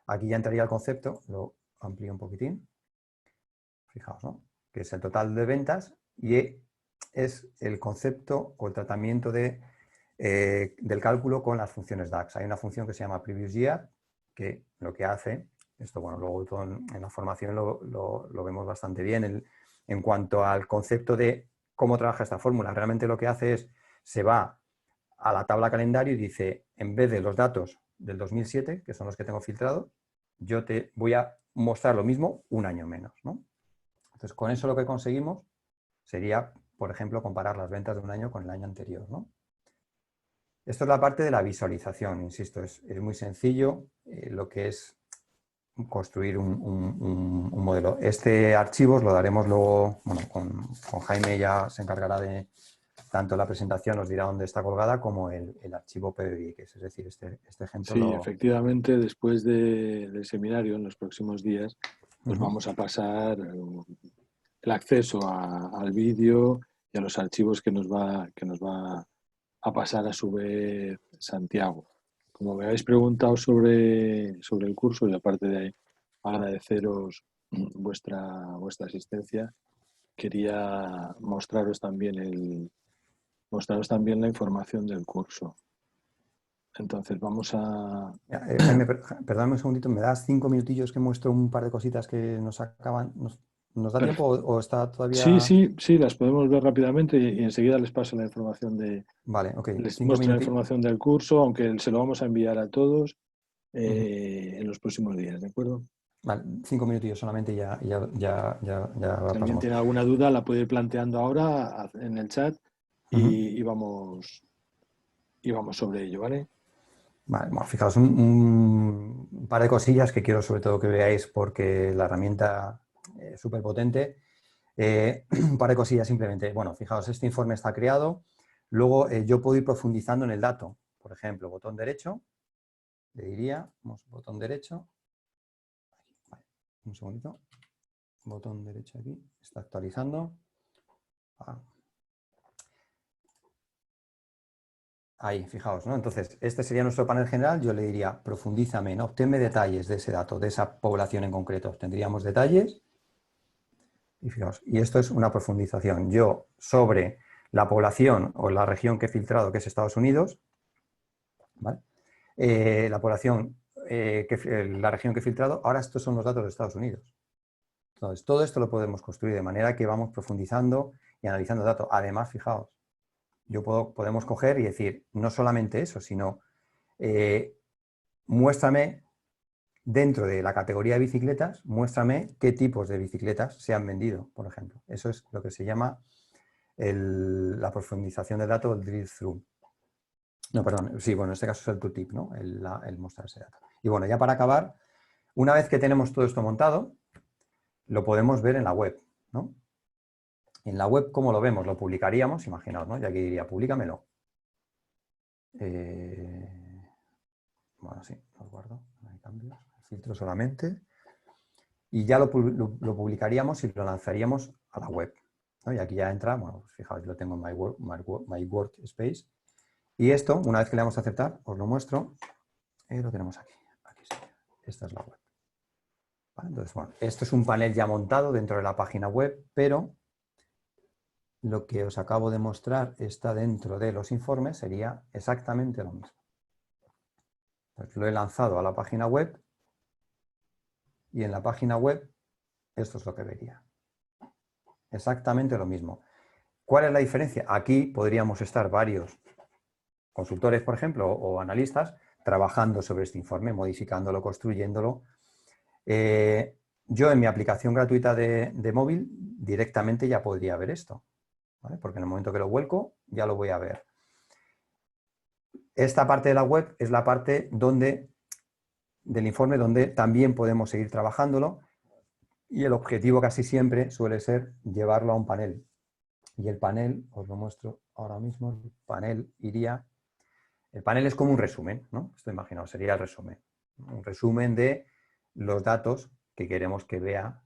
aquí ya entraría el concepto, lo amplío un poquitín, fijaos, ¿no? Que es el total de ventas y es el concepto o el tratamiento del cálculo con las funciones DAX. Hay una función que se llama Previous Year, que lo que hace, esto bueno, luego todo en la formación lo vemos bastante bien, en cuanto al concepto de cómo trabaja esta fórmula. Realmente lo que hace es, se va a la tabla calendario y dice, en vez de los datos del 2007, que son los que tengo filtrados, yo te voy a mostrar lo mismo un año menos, ¿no? Entonces, con eso lo que conseguimos sería, por ejemplo, comparar las ventas de un año con el año anterior, ¿no? Esto es la parte de la visualización, insisto, es muy sencillo lo que es construir un modelo. Este archivo os lo daremos luego, bueno, con Jaime ya se encargará de tanto la presentación, os dirá dónde está colgada, como el archivo PBI, que es decir, este ejemplo. Sí, efectivamente, después del seminario, en los próximos días, os vamos a pasar el acceso al vídeo y a los archivos que nos va a pasar a su vez Santiago. Como me habéis preguntado sobre el curso, y aparte de ahí, agradeceros vuestra asistencia, quería mostraros también la información del curso. Entonces vamos a... Jaime, perdóname un segundito, ¿me das 5 minutillos que muestro un par de cositas que nos acaban? ¿Nos da tiempo o está todavía...? Sí, las podemos ver rápidamente y enseguida les paso la información Vale, ok. les 5 muestro la minutillos. información del curso, aunque se lo vamos a enviar a todos en los próximos días, ¿de acuerdo? Vale, 5 minutillos solamente y ya Si alguien pasamos. tiene alguna duda, la puede ir planteando ahora en el chat y vamos sobre ello, ¿vale? Vale, bueno, fijaos, un par de cosillas que quiero sobre todo que veáis porque la herramienta es súper potente. Un par de cosillas simplemente. Bueno, fijaos, este informe está creado. Luego yo puedo ir profundizando en el dato. Por ejemplo, botón derecho, le diría, botón derecho. Vale, un segundito. Botón derecho aquí, está actualizando. Ahí, fijaos, ¿no? Entonces, este sería nuestro panel general. Yo le diría, profundízame, ¿no? Obténme detalles de ese dato, de esa población en concreto. Obtendríamos detalles. Y fijaos, y esto es una profundización. Yo, sobre la población o la región que he filtrado, que es Estados Unidos, ¿vale? La población, la región que he filtrado, ahora estos son los datos de Estados Unidos. Entonces, todo esto lo podemos construir de manera que vamos profundizando y analizando datos. Además, fijaos, podemos coger y decir, no solamente eso, sino muéstrame, dentro de la categoría de bicicletas, muéstrame qué tipos de bicicletas se han vendido, por ejemplo. Eso es lo que se llama la profundización del dato, el drill through. No, perdón, sí, bueno, en este caso es el tooltip, ¿no? El mostrar ese dato. Y bueno, ya para acabar, una vez que tenemos todo esto montado, lo podemos ver en la web, ¿no? En la web, ¿cómo lo vemos? Lo publicaríamos, imaginaos, ¿no? Y aquí diría, públicamelo. Bueno, sí, lo guardo, no hay cambios. Filtro solamente. Y ya lo publicaríamos y lo lanzaríamos a la web, ¿no? Y aquí ya entra, bueno, pues fijaos, lo tengo en my workspace. Y esto, una vez que le damos a aceptar, os lo muestro. Lo tenemos aquí. Aquí sí. Esta es la web. ¿Vale? Entonces, bueno, esto es un panel ya montado dentro de la página web, pero lo que os acabo de mostrar está dentro de los informes, sería exactamente lo mismo. Entonces, lo he lanzado a la página web y en la página web esto es lo que vería. Exactamente lo mismo. ¿Cuál es la diferencia? Aquí podríamos estar varios consultores, por ejemplo, o analistas, trabajando sobre este informe, modificándolo, construyéndolo. Yo en mi aplicación gratuita de móvil directamente ya podría ver esto, ¿vale? Porque en el momento que lo vuelco ya lo voy a ver. Esta parte de la web es la parte del informe donde también podemos seguir trabajándolo y el objetivo casi siempre suele ser llevarlo a un panel. Y el panel, os lo muestro ahora mismo, el panel es como un resumen, ¿no? Esto imaginaos, sería el resumen. Un resumen de los datos que queremos que vea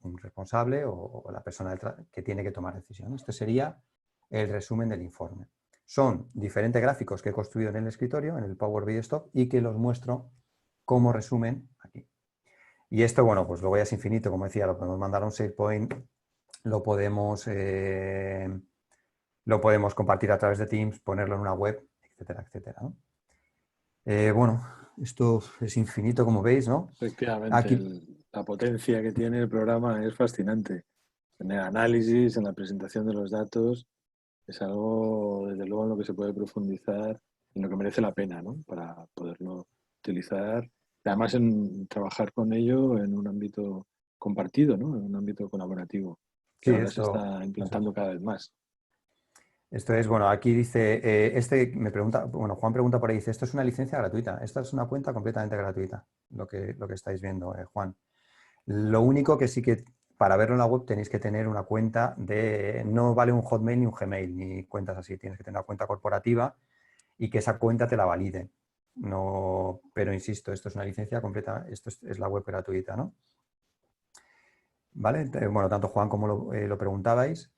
un responsable o la persona que tiene que tomar decisión. Este sería el resumen del informe. Son diferentes gráficos que he construido en el escritorio, en el Power BI Stock, y que los muestro como resumen aquí. Y esto, bueno, pues luego ya es infinito, como decía, lo podemos mandar a un SharePoint, lo podemos compartir a través de Teams, ponerlo en una web, etcétera, etcétera, ¿no? Bueno, esto es infinito, como veis, ¿no? Efectivamente, Aquí, la potencia que tiene el programa es fascinante. En el análisis, en la presentación de los datos, es algo, desde luego, en lo que se puede profundizar, en lo que merece la pena, ¿no? Para poderlo utilizar. Y además, en trabajar con ello en un ámbito compartido, ¿no? En un ámbito colaborativo, que sí, ahora se esto está eso es. implantando cada vez más. Esto es, bueno, aquí dice, me pregunta, bueno, Juan pregunta por ahí, dice, esto es una licencia gratuita, esta es una cuenta completamente gratuita, lo que estáis viendo, Juan. Lo único que sí que para verlo en la web tenéis que tener una cuenta no vale un Hotmail ni un Gmail, ni cuentas así, tienes que tener una cuenta corporativa y que esa cuenta te la valide. No, pero insisto, esto es una licencia completa, esto es la web gratuita, ¿no? ¿Vale? Bueno, tanto Juan como lo preguntabais.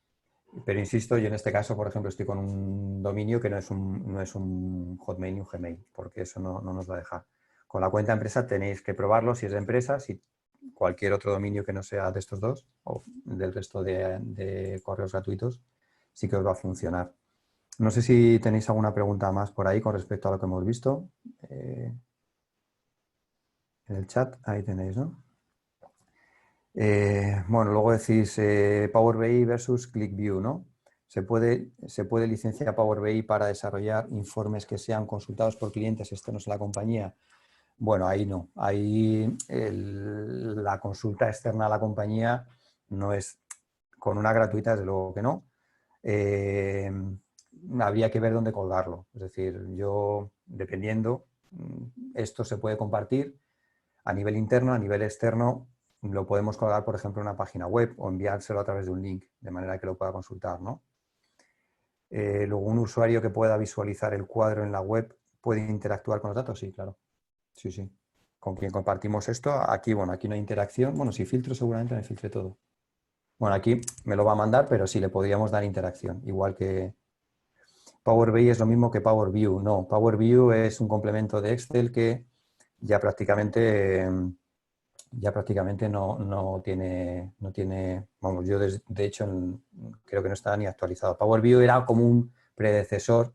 Pero insisto, yo en este caso, por ejemplo, estoy con un dominio que no es un Hotmail ni un Gmail, porque eso no nos va a dejar. Con la cuenta empresa tenéis que probarlo si es de empresa, si cualquier otro dominio que no sea de estos dos o del resto de correos gratuitos, sí que os va a funcionar. No sé si tenéis alguna pregunta más por ahí con respecto a lo que hemos visto. En el chat, ahí tenéis, ¿no? Bueno, luego decís Power BI versus ClickView, ¿no? ¿Se puede licenciar Power BI para desarrollar informes que sean consultados por clientes externos a la compañía? Bueno, ahí no. Ahí la consulta externa a la compañía no es con una gratuita, desde luego que no. Habría que ver dónde colgarlo. Es decir, yo, dependiendo, esto se puede compartir a nivel interno, a nivel externo, lo podemos colgar, por ejemplo, en una página web o enviárselo a través de un link, de manera que lo pueda consultar, ¿no? Luego, un usuario que pueda visualizar el cuadro en la web puede interactuar con los datos, sí, claro. Sí, sí. Con quien compartimos esto, aquí, bueno, aquí no hay interacción. Bueno, si filtro, seguramente me filtre todo. Bueno, aquí me lo va a mandar, pero sí le podríamos dar interacción, igual que Power BI es lo mismo que Power View. No, Power View es un complemento de Excel que ya prácticamente no tiene, vamos, yo de hecho creo que no está ni actualizado. Power BI era como un predecesor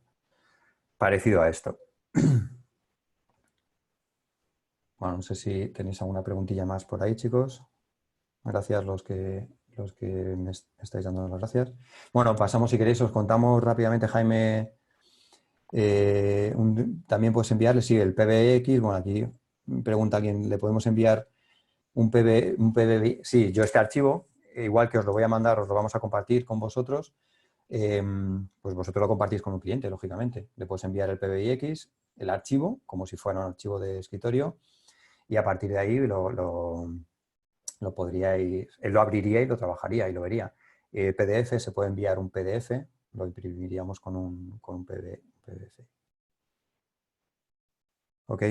parecido a esto. Bueno, no sé si tenéis alguna preguntilla más por ahí, chicos. Gracias los que estáis dando las gracias. Bueno, pasamos, si queréis, os contamos rápidamente, Jaime, También puedes enviarle, sí, el PBX. Bueno, aquí pregunta a quién le podemos enviar un PBX. Sí, yo este archivo, igual que os lo voy a mandar, os lo vamos a compartir con vosotros. Pues vosotros lo compartís con un cliente, lógicamente. Le puedes enviar el PBX, el archivo, como si fuera un archivo de escritorio, y a partir de ahí lo podríais, él lo abriría y lo trabajaría y lo vería. PDF, se puede enviar un PDF, lo imprimiríamos con un PDF. Ok.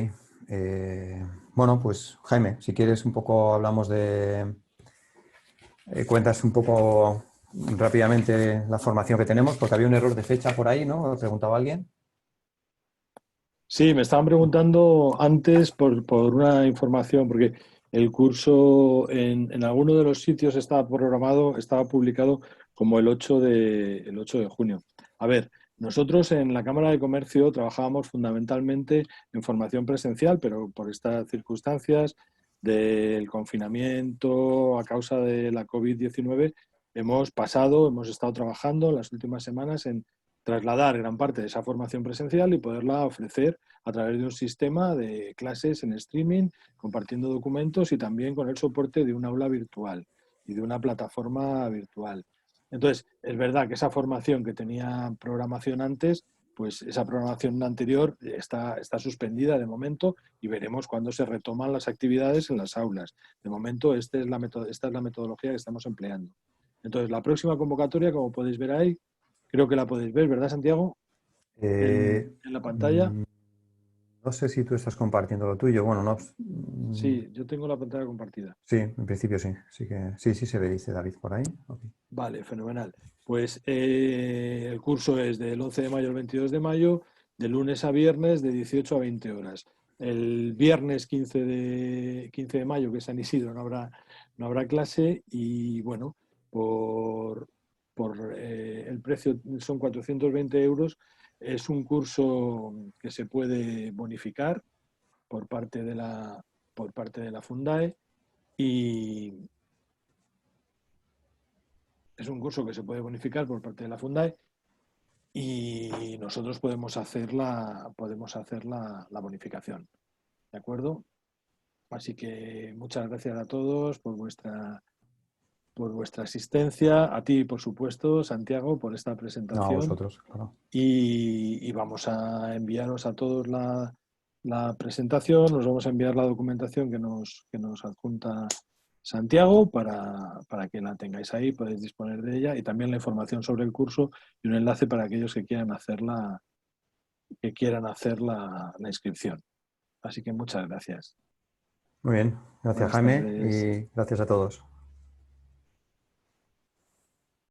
Bueno, pues Jaime, si quieres un poco hablamos de... cuentas un poco rápidamente la formación que tenemos, porque había un error de fecha por ahí, ¿no? ¿Lo preguntaba alguien? Sí, me estaban preguntando antes por una información, porque el curso en alguno de los sitios estaba programado, estaba publicado como el 8 de junio. A ver, nosotros en la Cámara de Comercio trabajábamos fundamentalmente en formación presencial, pero por estas circunstancias del confinamiento a causa de la COVID-19 hemos estado trabajando en las últimas semanas en trasladar gran parte de esa formación presencial y poderla ofrecer a través de un sistema de clases en streaming, compartiendo documentos y también con el soporte de un aula virtual y de una plataforma virtual. Entonces, es verdad que esa formación que tenía programación antes, pues esa programación anterior está suspendida de momento y veremos cuándo se retoman las actividades en las aulas. De momento, esta es la metodología que estamos empleando. Entonces, la próxima convocatoria, como podéis ver ahí, creo que la podéis ver, ¿verdad, Santiago? Eh, En la pantalla. mm, no sé si tú estás compartiendo lo tuyo. Bueno, no. Sí, yo tengo la pantalla compartida. Sí, en principio sí. Sí se ve, dice David por ahí. Ok. Vale, fenomenal. Pues el curso es del 11 de mayo al 22 de mayo, de lunes a viernes, de 18 a 20 horas. El viernes 15 de mayo, que es San Isidro, no habrá clase y bueno, por el precio son 420 euros. Es un curso que se puede bonificar por parte por parte de la Fundae y es un curso que se puede bonificar por parte de la Fundae y nosotros podemos hacer la bonificación. ¿De acuerdo? Así que muchas gracias a todos por vuestra asistencia, a ti, por supuesto, Santiago, por esta No, a presentación vosotros, claro. y vamos a enviaros a todos la presentación, nos vamos a enviar la documentación que nos adjunta Santiago para que la tengáis ahí, podéis disponer de ella y también la información sobre el curso y un enlace para aquellos que quieran hacer la inscripción. Así que muchas gracias. Muy bien. Gracias, Buenas Jaime, tardes. y gracias a todos.